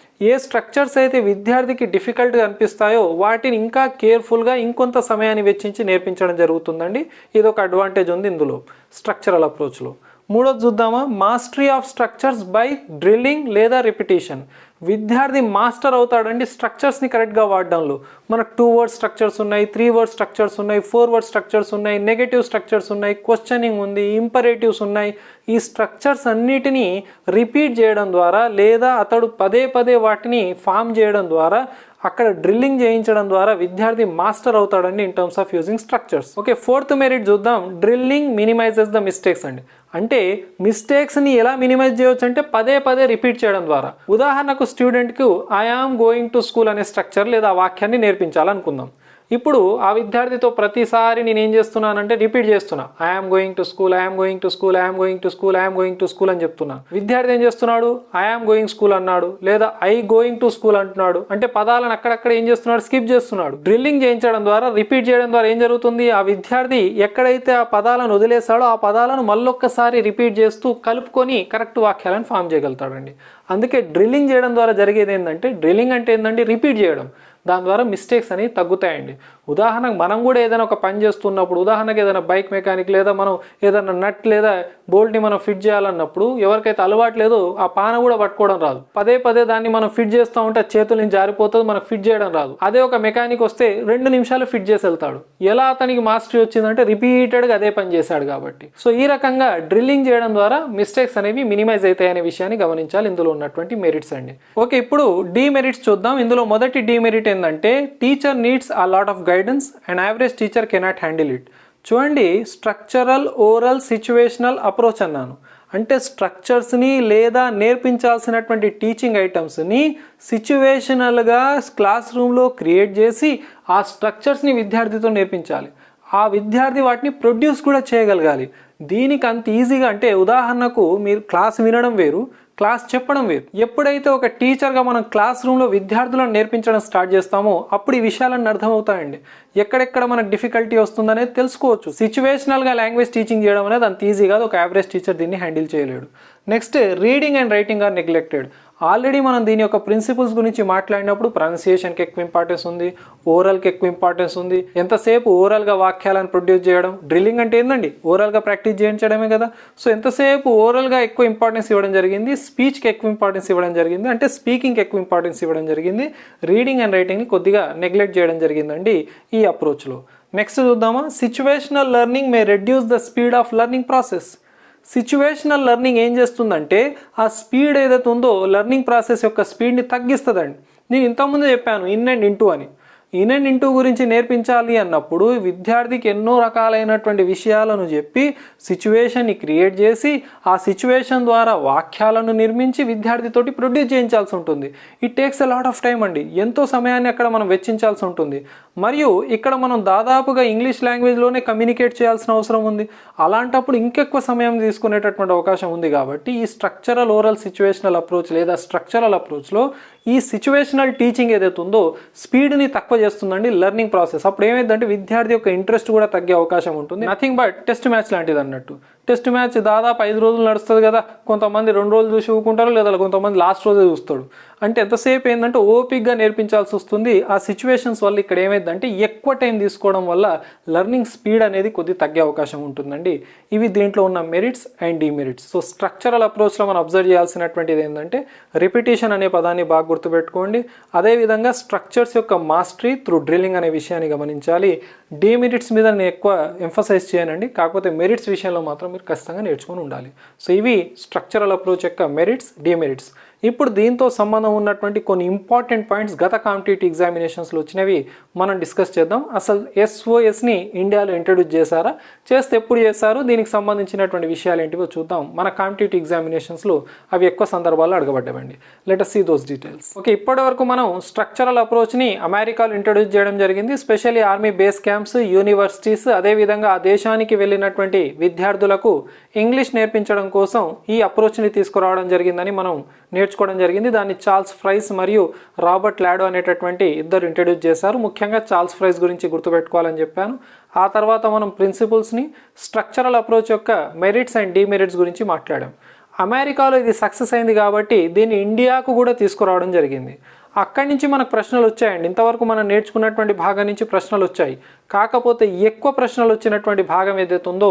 ఏ స్ట్రక్చర్స్ అయితే విద్యార్థికి డిఫికల్ట్గా అనిపిస్తాయో వాటిని ఇంకా కేర్ఫుల్గా ఇంకొంత సమయాన్ని వెచ్చించి నేర్పించడం జరుగుతుందండి. ఇది ఒక అడ్వాంటేజ్ ఉంది ఇందులో స్ట్రక్చరల్ అప్రోచ్లో. మూడోది చూద్దామా? Mastery of structures by drilling లేదా రిపిటేషన్. విద్యార్థి మాస్టర్ అవుతాడండి స్ట్రక్చర్స్ని కరెక్ట్గా వాడడంలో. మనకు 2 వర్డ్ స్ట్రక్చర్స్ ఉన్నాయి, 3 వర్డ్ స్ట్రక్చర్స్ ఉన్నాయి, 4 వర్డ్ స్ట్రక్చర్స్ ఉన్నాయి, నెగటివ్ స్ట్రక్చర్స్ ఉన్నాయి, క్వశ్చనింగ్ ఉంది, ఇంపరేటివ్స్ ఉన్నాయి. ఈ స్ట్రక్చర్స్ అన్నిటినీ రిపీట్ చేయడం ద్వారా లేదా అతడు పదే పదే వాటిని ఫామ్ చేయడం ద్వారా అక్కడ డ్రిల్లింగ్ చేయించడం ద్వారా విద్యార్థి మాస్టర్ అవుతాడండి in terms of using structures. Okay, fourth merit చూద్దాం. డ్రిల్లింగ్ మినిమైజెస్ ద మిస్టేక్స్ అండి. అంటే మిస్టేక్స్ని ఎలా మినిమైజ్ చేయవచ్చు అంటే పదే పదే రిపీట్ చేయడం ద్వారా. ఉదాహరణకు స్టూడెంట్కు I am going to school అనే స్ట్రక్చర్ లేదా వాక్యాన్ని నేర్పించాలనుకుందాం. ఇప్పుడు ఆ విద్యార్థితో ప్రతిసారి నేను ఏం చేస్తున్నానంటే రిపీట్ చేస్తున్నా. I am going to school, I am going to school, I am going to school, I am going to school అని చెప్తున్నాను. విద్యార్థి ఏం చేస్తున్నాడు? ఐఆమ్ గోయింగ్ స్కూల్ అన్నాడు లేదా ఐ గోయింగ్ టు స్కూల్ అంటున్నాడు. అంటే పదాలను అక్కడక్కడ ఏం చేస్తున్నాడు? స్కిప్ చేస్తున్నాడు. డ్రిల్లింగ్ చేయించడం ద్వారా, రిపీట్ చేయడం ద్వారా ఏం జరుగుతుంది? ఆ విద్యార్థి ఎక్కడైతే ఆ పదాలను వదిలేశాడో ఆ పదాలను మళ్ళొక్కసారి రిపీట్ చేస్తూ కలుపుకొని కరెక్ట్ వాక్యాలను ఫామ్ చేయగలుగుతాడండి. అందుకే డ్రిల్లింగ్ చేయడం ద్వారా జరిగేది ఏంటంటే, డ్రిల్లింగ్ అంటే ఏంటంటే రిపీట్ చేయడం. దాని ద్వారా మిస్టేక్స్ అనేవి తగ్గుతాయండి. ఉదాహరణకు మనం కూడా ఏదైనా ఒక పని చేస్తున్నప్పుడు, ఉదాహరణకు ఏదైనా బైక్ మెకానిక్ లేదా మనం ఏదైనా నట్ లేదా బోల్ట్ని మనం ఫిట్ చేయాలన్నప్పుడు ఎవరికైతే అలవాటు లేదో ఆ పాన కూడా పట్టుకోవడం రాదు. పదే పదే దాన్ని మనం ఫిట్ చేస్తూ ఉంటే చేతుల నుంచి జారిపోతుంది, మనకు ఫిట్ చేయడం రాదు. అదే ఒక మెకానిక్ వస్తే 2 నిమిషాలు ఫిట్ చేసి వెళ్తాడు. ఎలా అతనికి మాస్టరీ వచ్చిందంటే రిపీటెడ్గా అదే పని చేశాడు కాబట్టి. సో ఈ రకంగా డ్రిల్లింగ్ చేయడం ద్వారా మిస్టేక్స్ అనేవి మినిమైజ్ అవుతాయి అనే విషయాన్ని గమనించాలి ఇందులో ఉన్నటువంటి మెరిట్స్ అండి. ఓకే, ఇప్పుడు డిమెరిట్స్ చూద్దాం. ఇందులో మొదటి డిమెరిట్ ఏంటంటే teacher needs a lot of guidance and average teacher cannot handle it. చూడండి, స్ట్రక్చరల్ ఓరల్ సిచ్యువేషనల్ అప్రోచ్ అన్నాను. అంటే స్ట్రక్చర్స్ని లేదా నేర్పించాల్సినటువంటి టీచింగ్ ఐటమ్స్ని సిచ్యువేషనల్గా క్లాస్ రూమ్లో క్రియేట్ చేసి ఆ స్ట్రక్చర్స్ని విద్యార్థితో నేర్పించాలి. ఆ విద్యార్థి వాటిని ప్రొడ్యూస్ కూడా చేయగలగాలి. దీనికి అంత ఈజీగా అంటే ఉదాహరణకు మీరు క్లాస్ వినడం వేరు, క్లాస్ చెప్పడం వేరు. ఎప్పుడైతే ఒక టీచర్గా మనం క్లాస్ రూమ్లో విద్యార్థులను నేర్పించడం స్టార్ట్ చేస్తామో అప్పుడు ఈ విషయాలన్నీ అర్థమవుతాయండి. ఎక్కడెక్కడ మనకు డిఫికల్టీ వస్తుందనేది తెలుసుకోవచ్చు. సిచ్యువేషనల్గా లాంగ్వేజ్ టీచింగ్ చేయడం అనేది అంత ఈజీ కాదు. ఒక యావరేజ్ టీచర్ దీన్ని హ్యాండిల్ చేయలేడు. Next, reading and writing are neglected. Already మనం దీని యొక్క ప్రిన్సిపల్స్ గురించి మాట్లాడినప్పుడు ప్రొనౌన్సియేషన్కి ఎక్కువ ఇంపార్టెన్స్ ఉంది, ఓరల్కి ఎక్కువ ఇంపార్టెన్స్ ఉంది. ఎంతసేపు ఓరల్గా వాక్యాలను ప్రొడ్యూస్ చేయడం. డ్రిల్లింగ్ అంటే ఏంటండి? ఓరల్గా ప్రాక్టీస్ చేయించడమే కదా. సో ఎంతసేపు ఓరల్గా ఎక్కువ ఇంపార్టెన్స్ ఇవ్వడం జరిగింది, స్పీచ్కి ఎక్కువ ఇంపార్టెన్స్ ఇవ్వడం జరిగింది, అంటే స్పీకింగ్కి ఎక్కువ ఇంపార్టెన్స్ ఇవ్వడం జరిగింది. రీడింగ్ అండ్ రైటింగ్ని కొద్దిగా నెగ్లెక్ట్ చేయడం జరిగిందండి ఈ అప్రోచ్లో. నెక్స్ట్ చూద్దామా? Situational learning may reduce the speed of learning process. Situational learning ఏం చేస్తుందంటే ఆ స్పీడ్ ఏదైతే ఉందో లెర్నింగ్ ప్రాసెస్ యొక్క స్పీడ్ని తగ్గిస్తుందండి. నేను ఇంతకుముందు చెప్పాను ఇన్ అండ్ ఇంటూ అని. ఇన్ అండ్ ఇంటూ గురించి నేర్పించాలి అన్నప్పుడు విద్యార్థికి ఎన్నో రకాలైనటువంటి విషయాలను చెప్పి సిచ్యువేషన్ని క్రియేట్ చేసి ఆ సిచ్యువేషన్ ద్వారా వాక్యాలను నిర్మించి విద్యార్థితోటి ప్రొడ్యూస్ చేయించాల్సి ఉంటుంది. It takes a lot of time అండి. ఎంతో సమయాన్ని అక్కడ మనం వెచ్చించాల్సి ఉంటుంది. మరియు ఇక్కడ మనం దాదాపుగా ఇంగ్లీష్ లాంగ్వేజ్లోనే కమ్యూనికేట్ చేయాల్సిన అవసరం ఉంది. అలాంటప్పుడు ఇంకెక్కువ సమయం తీసుకునేటటువంటి అవకాశం ఉంది. కాబట్టి ఈ స్ట్రక్చరల్ ఓరల్ సిచ్యువేషనల్ అప్రోచ్ లేదా స్ట్రక్చరల్ అప్రోచ్లో ఈ సిచ్యువేషనల్ టీచింగ్ ఏదైతే ఉందో స్పీడ్ని తక్కువ చేస్తుందండి లెర్నింగ్ ప్రాసెస్. అప్పుడు ఏమైందంటే విద్యార్థి యొక్క ఇంట్రెస్ట్ కూడా తగ్గే అవకాశం ఉంటుంది. నథింగ్ బట్ టెస్ట్ మ్యాచ్ లాంటిది అన్నట్టు. టెస్ట్ మ్యాచ్ దాదాపు 5 రోజులు నడుస్తుంది కదా, కొంతమంది 2 రోజులు చూసి ఊకుంటారు, లేదా కొంతమంది లాస్ట్ రోజే చూస్తాడు. అంటే ఎంతసేపు ఏంటంటే ఓపిక్గా నేర్పించాల్సి వస్తుంది. ఆ సిచ్యువేషన్స్ వల్ల ఇక్కడ ఏమైందంటే ఎక్కువ టైం తీసుకోవడం వల్ల లెర్నింగ్ స్పీడ్ అనేది కొద్దిగా తగ్గే అవకాశం ఉంటుందండి. ఇవి దీంట్లో ఉన్న merits and demerits. So structural అప్రోచ్లో మనం అబ్జర్వ్ చేయాల్సినటువంటిది ఏంటంటే రిపిటేషన్ అనే పదాన్ని బాగా గుర్తుపెట్టుకోండి. అదేవిధంగా స్ట్రక్చర్స్ యొక్క మాస్టరీ త్రూ డ్రిల్లింగ్ అనే విషయాన్ని గమనించాలి. డిమెరిట్స్ మీద నేను ఎక్కువ ఎంఫసైజ్ చేయనండి, కాకపోతే మెరిట్స్ విషయంలో మాత్రం మీరు ఖచ్చితంగా నేర్చుకొని ఉండాలి. సో ఇవి స్ట్రక్చరల్ అప్రోచ్ యొక్క మెరిట్స్, డిమెరిట్స్. ఇప్పుడు దీంతో సంబంధం ఉన్నటువంటి కొన్ని ఇంపార్టెంట్ పాయింట్స్ గత కాంపిటేటివ్ ఎగ్జామినేషన్స్లో వచ్చినవి మనం డిస్కస్ చేద్దాం. అసలు ఎస్ఓఎస్ని ఇండియాలో ఇంట్రడ్యూస్ చేశారా, చేస్తే ఎప్పుడు చేశారు, దీనికి సంబంధించినటువంటి విషయాలు ఏంటివో చూద్దాం. మన కాంపిటేటివ్ ఎగ్జామినేషన్స్లో అవి ఎక్కువ సందర్భాల్లో అడగబడ్డాయండి. Let us see those details. Okay, ఇప్పటి వరకు మనం స్ట్రక్చరల్ అప్రోచ్ని అమెరికాలో ఇంట్రడ్యూస్ చేయడం జరిగింది. Specially army base camps, universities, అదేవిధంగా ఆ దేశానికి వెళ్ళినటువంటి విద్యార్థులకు ఇంగ్లీష్ నేర్పించడం కోసం ఈ అప్రోచ్ని తీసుకురావడం జరిగిందని మనం నేర్చుకోవడం జరిగింది. దాన్ని చార్ల్స్ ఫ్రైస్ మరియు రాబర్ట్ లాడో అనేటటువంటి ఇద్దరు ఇంట్రడ్యూస్ చేశారు. ముఖ్యంగా చార్ల్స్ ఫ్రైస్ గురించి గుర్తుపెట్టుకోవాలని చెప్పాను. ఆ తర్వాత మనం ప్రిన్సిపల్స్ని, స్ట్రక్చరల్ అప్రోచ్ యొక్క మెరిట్స్ అండ్ డిమెరిట్స్ గురించి మాట్లాడాం. అమెరికాలో ఇది సక్సెస్ అయింది కాబట్టి దీన్ని ఇండియాకు కూడా తీసుకురావడం జరిగింది. అక్కడి నుంచి మనకు ప్రశ్నలు వచ్చాయండి. ఇంతవరకు మనం నేర్చుకున్నటువంటి భాగం నుంచి ప్రశ్నలు వచ్చాయి. కాకపోతే ఎక్కువ ప్రశ్నలు వచ్చినటువంటి భాగం ఏదైతే ఉందో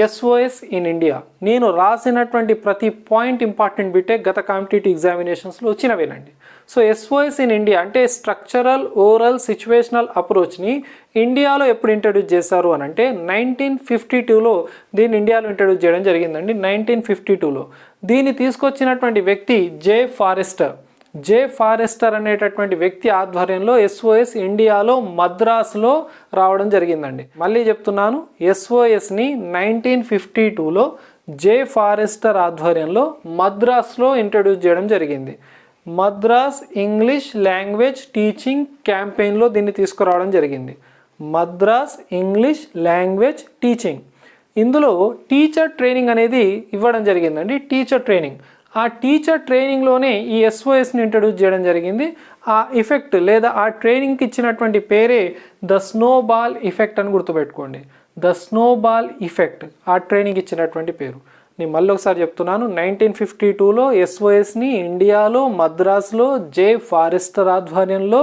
ఎస్ఓఎస్ ఇన్ ఇండియా. నేను రాసినటువంటి ప్రతి పాయింట్ ఇంపార్టెంట్ బిట్టే గత కాంపిటేటివ్ ఎగ్జామినేషన్స్లో వచ్చినవేనండి. సో ఎస్ఓఎస్ ఇన్ ఇండియా అంటే స్ట్రక్చరల్ ఓరల్ సిచ్యువేషనల్ అప్రోచ్ని ఇండియాలో ఎప్పుడు ఇంట్రడ్యూస్ చేశారు అని అంటే 1952లో దీన్ని ఇండియాలో ఇంట్రడ్యూస్ చేయడం జరిగిందండి. 1952లో దీన్ని తీసుకొచ్చినటువంటి వ్యక్తి జే ఫారెస్టర్ అనేటటువంటి వ్యక్తి ఆధ్వర్యంలో ఎస్ఓఎస్ ఇండియాలో మద్రాసులో రావడం జరిగిందండి. మళ్ళీ చెప్తున్నాను, ఎస్ఓఎస్ని 1952లో జే ఫారెస్టర్ ఆధ్వర్యంలో మద్రాసులో ఇంట్రడ్యూస్ చేయడం జరిగింది. మద్రాస్ ఇంగ్లీష్ లాంగ్వేజ్ టీచింగ్ క్యాంపెయిన్లో దీన్ని తీసుకురావడం జరిగింది. Madras English language teaching. ఇందులో టీచర్ ట్రైనింగ్ అనేది ఇవ్వడం జరిగిందండి. Teacher training. ఆ టీచర్ ట్రైనింగ్లోనే ఈ ఎస్ఓఎస్ని ఇంట్రడ్యూస్ చేయడం జరిగింది. ఆ ఎఫెక్ట్ లేదా ఆ ట్రైనింగ్కి ఇచ్చినటువంటి పేరే ద స్నోబాల్ ఎఫెక్ట్ అని గుర్తుపెట్టుకోండి. ద స్నోబాల్ ఎఫెక్ట్ ఆ ట్రైనింగ్ ఇచ్చినటువంటి పేరు. నేను మళ్ళీ ఒకసారి చెప్తున్నాను, 1952లో ఎస్ఓఎస్ని ఇండియాలో మద్రాసులో జే ఫారెస్టర్ ఆధ్వర్యంలో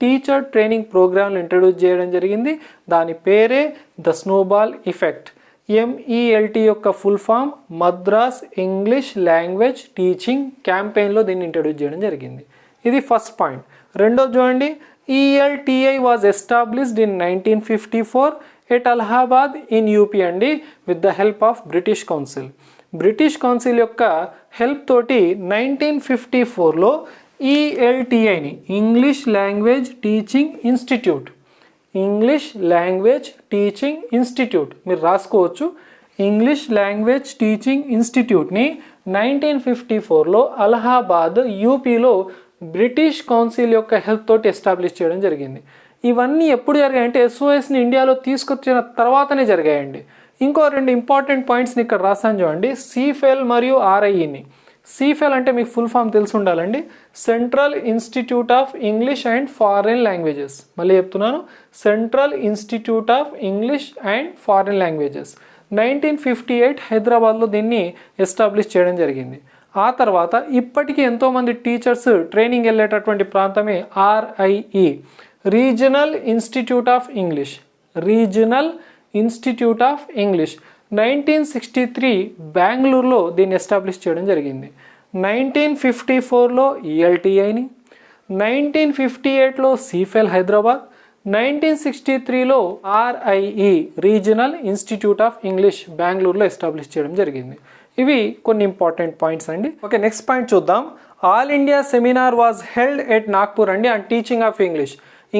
టీచర్ ట్రైనింగ్ ప్రోగ్రాంలు ఇంట్రడ్యూస్ చేయడం జరిగింది. దాని పేరే ద స్నోబాల్ ఎఫెక్ట్. MELT యొక్క full form Madras English language teaching క్యాంపెయిన్లో దీన్ని ఇంట్రడ్యూస్ చేయడం జరిగింది. ఇది ఫస్ట్ పాయింట్. రెండోది చూడండి, ELTI was established in 1954 at Allahabad in UP అండి, with the help of British Council. British Council యొక్క హెల్ప్ తోటి 1954లో ELTIని ఇంగ్లీష్ లాంగ్వేజ్ టీచింగ్ ఇన్స్టిట్యూట్ మీరు రాసుకోవచ్చు. ఇంగ్లీష్ లాంగ్వేజ్ టీచింగ్ ఇన్స్టిట్యూట్ని 1954లో అలహాబాద్ యూపీలో బ్రిటిష్ కౌన్సిల్ యొక్క హెల్ప్ తోటి ఎస్టాబ్లిష్ చేయడం జరిగింది. ఇవన్నీ ఎప్పుడు జరిగాయంటే ఎస్ఓఎస్ని ఇండియాలో తీసుకొచ్చిన తర్వాతనే జరిగాయండి. ఇంకో 2 ఇంపార్టెంట్ పాయింట్స్ని ఇక్కడ రాసాను చూడండి. CFEL మరియు RIEని. CFEL అంటే మీకు ఫుల్ ఫామ్ తెలిసి ఉండాలండి, central institute of English and foreign languages. మళ్ళీ చెప్తున్నాను, central institute of English and foreign languages. 1958 హైదరాబాద్లో దీన్ని ఎస్టాబ్లిష్ చేయడం జరిగింది. ఆ తర్వాత ఇప్పటికీ ఎంతోమంది టీచర్స్ ట్రైనింగ్ వెళ్ళేటటువంటి ప్రాంతమే RIE, regional institute of English. 1963 బెంగళూరులో దీన్ని ఎస్టాబ్లిష్ చేయడం జరిగింది. 1954లో ELTIని, 1958లో CFEL హైదరాబాద్, 1963లో RIE regional institute of English బెంగళూరులో ఎస్టాబ్లిష్ చేయడం జరిగింది. ఇవి కొన్ని ఇంపార్టెంట్ పాయింట్స్ అండి. ఓకే, నెక్స్ట్ పాయింట్ చూద్దాం. All India seminar was held at Nagpur అండి అండ్ టీచింగ్ ఆఫ్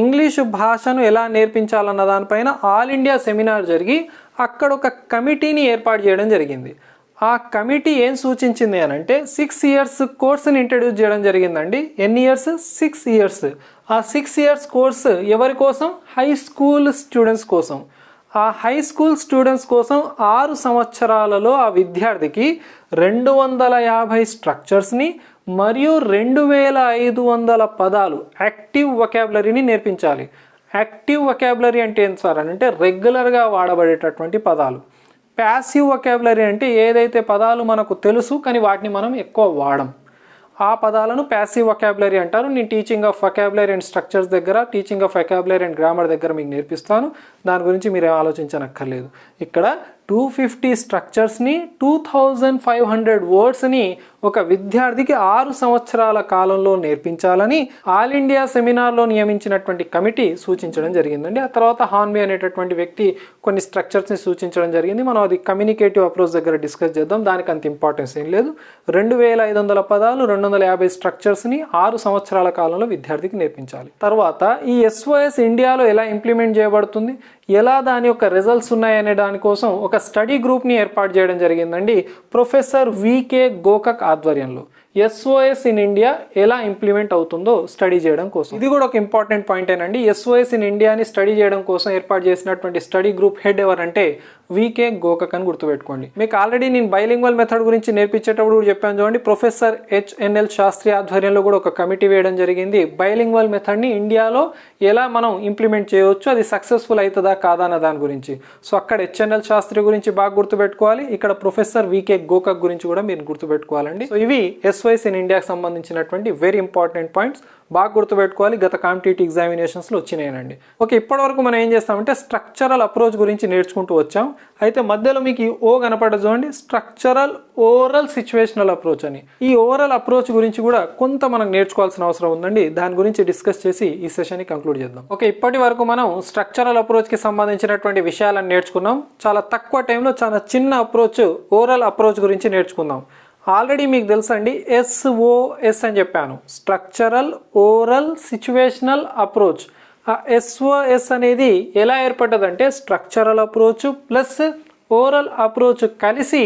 ఇంగ్లీష్ భాషను ఎలా నేర్పించాలన్న దానిపైన ఆల్ ఇండియా సెమినార్ జరిగి అక్కడ ఒక కమిటీని ఏర్పాటు చేయడం జరిగింది. ఆ కమిటీ ఏం సూచించింది అని అంటే 6 years కోర్సుని ఇంట్రడ్యూస్ చేయడం జరిగిందండి. ఎన్ని ఇయర్స్? 6 years. ఆ 6 years కోర్సు ఎవరి కోసం? హై స్కూల్ స్టూడెంట్స్ కోసం. ఆ హై స్కూల్ స్టూడెంట్స్ కోసం 6 సంవత్సరాలలో ఆ విద్యార్థికి 250 స్ట్రక్చర్స్ని మరియు 2500 పదాలు యాక్టివ్ వొకాబులరీని నేర్పించాలి. యాక్టివ్ వొకాబులరీ అంటే ఏం సార్ అని అంటే రెగ్యులర్గా వాడబడేటటువంటి పదాలు. ప్యాసివ్ వొకాబులరీ అంటే ఏదైతే పదాలు మనకు తెలుసు కానీ వాటిని మనం ఎక్కువ వాడం, ఆ పదాలను ప్యాసివ్ వొకాబులరీ అంటారు. నేను teaching of vocabulary and structures దగ్గర, teaching of vocabulary and grammar దగ్గర మీకు నేర్పిస్తాను. దాని గురించి మీరు ఆలోచించనక్కర్లేదు. ఇక్కడ 250 స్ట్రక్చర్స్ని 2500 వర్డ్స్ని ఒక విద్యార్థికి 6 సంవత్సరాల కాలంలో నేర్పించాలని ఆల్ ఇండియా సెమినార్లో నియమించినటువంటి కమిటీ సూచించడం జరిగిందండి. ఆ తర్వాత హార్న్బీ అనేటటువంటి వ్యక్తి కొన్ని స్ట్రక్చర్స్ని సూచించడం జరిగింది. మనం అది కమ్యూనికేటివ్ అప్రోచ్ దగ్గర డిస్కస్ చేద్దాం, దానికి అంత ఇంపార్టెన్స్ ఏం లేదు. 2500 పదాలు 250 స్ట్రక్చర్స్ని 6 సంవత్సరాల కాలంలో విద్యార్థికి నేర్పించాలి. తర్వాత ఈ SOS ఇండియాలో ఎలా ఇంప్లిమెంట్ చేయబడుతుంది, ఎలా దాని యొక్క రిజల్ట్స్ ఉన్నాయనే దానికోసం ఒక స్టడీ గ్రూప్ని ఏర్పాటు చేయడం జరిగిందండి ప్రొఫెసర్ వికే గోకక్ ఆధ్వర్యంలో. SOS ఇన్ ఇండియా ఎలా ఇంప్లిమెంట్ అవుతుందో స్టడీ చేయడం కోసం. ఇది కూడా ఒక ఇంపార్టెంట్ పాయింట్ ఏనండి. SOS ఇన్ ఇండియాని స్టడీ చేయడం కోసం ఏర్పాటు చేసినటువంటి స్టడీ గ్రూప్ హెడ్ ఎవరంటే వికే గోకక్ అని గుర్తుపెట్టుకోండి. మీకు ఆల్రెడీ నేను బైలింగ్వల్ మెథడ్ గురించి నేర్పించేటప్పుడు కూడా చెప్పాను చూడండి. ప్రొఫెసర్ HNL శాస్త్రి ఆధ్వర్యంలో కూడా ఒక కమిటీ వేయడం జరిగింది. బైలింగ్వల్ మెథడ్ని ఇండియాలో ఎలా మనం ఇంప్లిమెంట్ చేయవచ్చు, అది సక్సెస్ఫుల్ అవుతుందా కాదా అన్న దాని గురించి. సో అక్కడ HNL శాస్త్రి గురించి బాగా గుర్తుపెట్టుకోవాలి, ఇక్కడ ప్రొఫెసర్ వికే గోకక్ గురించి కూడా మీరు గుర్తుపెట్టుకోవాలండి. సో ఇవి SOS ఇన్ ఇండియాకి సంబంధించినటువంటి వెరీ ఇంపార్టెంట్ పాయింట్స్, బాగా గుర్తుపెట్టుకోవాలి. గత కాంపిటేటివ్ ఎగ్జామినేషన్స్లో వచ్చినాయనండి. ఓకే, ఇప్పటివరకు మనం ఏం చేస్తామంటే స్ట్రక్చరల్ అప్రోచ్ గురించి నేర్చుకుంటూ వచ్చాం. అయితే మధ్యలో మీకు ఈ ఓ కనపడదు చూడండి, స్ట్రక్చరల్ ఓరల్ సిచ్యువేషనల్ అప్రోచ్ అని. ఈ ఓరల్ అప్రోచ్ గురించి కూడా కొంత మనం నేర్చుకోవాల్సిన అవసరం ఉందండి. దాని గురించి డిస్కస్ చేసి ఈ సెషన్ని కంక్లూడ్ చేద్దాం. ఓకే, ఇప్పటి వరకు మనం స్ట్రక్చరల్ అప్రోచ్కి సంబంధించినటువంటి విషయాలను నేర్చుకున్నాం. చాలా తక్కువ టైంలో చాలా చిన్న అప్రోచ్, ఓరల్ అప్రోచ్ గురించి నేర్చుకుందాం. ఆల్రెడీ మీకు తెలుసండి SOS అని చెప్పాను, స్ట్రక్చరల్ ఓరల్ సిచ్యువేషనల్ అప్రోచ్. ఆ SOS అనేది ఎలా ఏర్పడ్డదంటే structural approach plus oral approach కలిసి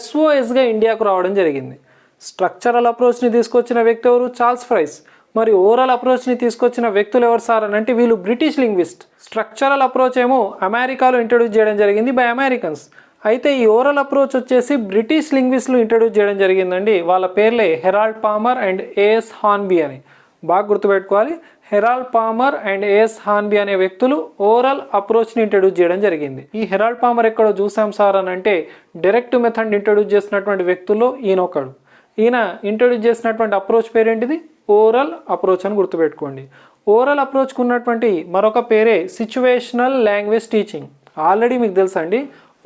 SOSగా ఇండియాకు రావడం జరిగింది. స్ట్రక్చరల్ అప్రోచ్ని తీసుకొచ్చిన వ్యక్తి ఎవరు? Charles fries. మరి ఓరల్ అప్రోచ్ని తీసుకొచ్చిన వ్యక్తులు ఎవరు సార్ అని అంటే వీళ్ళు బ్రిటిష్ లింగ్విస్ట్. స్ట్రక్చరల్ అప్రోచ్ ఏమో అమెరికాలో ఇంట్రడ్యూస్ చేయడం జరిగింది బై అమెరికన్స్. అయితే ఈ ఓరల్ అప్రోచ్ వచ్చేసి బ్రిటిష్ లింగ్విస్టులు ఇంట్రడ్యూస్ చేయడం జరిగిందండి. వాళ్ళ పేర్లే హెరాల్డ్ పామర్ అండ్ AS హార్న్బీ అని. బాగా గుర్తుపెట్టుకోవాలి, హెరాల్డ్ పామర్ అండ్ AS హార్న్బీ అనే వ్యక్తులు ఓరల్ అప్రోచ్ని ఇంట్రడ్యూస్ చేయడం జరిగింది. ఈ హెరాల్డ్ పామర్ ఎక్కడో చూసాం సార్ అని అంటే డైరెక్ట్ మెథడ్ ఇంట్రడ్యూస్ చేసినటువంటి వ్యక్తుల్లో ఈయన ఒకడు. ఈయన ఇంట్రడ్యూస్ చేసినటువంటి అప్రోచ్ పేరేంటిది? ఓరల్ అప్రోచ్ అని గుర్తుపెట్టుకోండి. ఓరల్ అప్రోచ్కి ఉన్నటువంటి మరొక పేరే సిచ్యువేషనల్ లాంగ్వేజ్ టీచింగ్. ఆల్రెడీ మీకు తెలుసా అండి,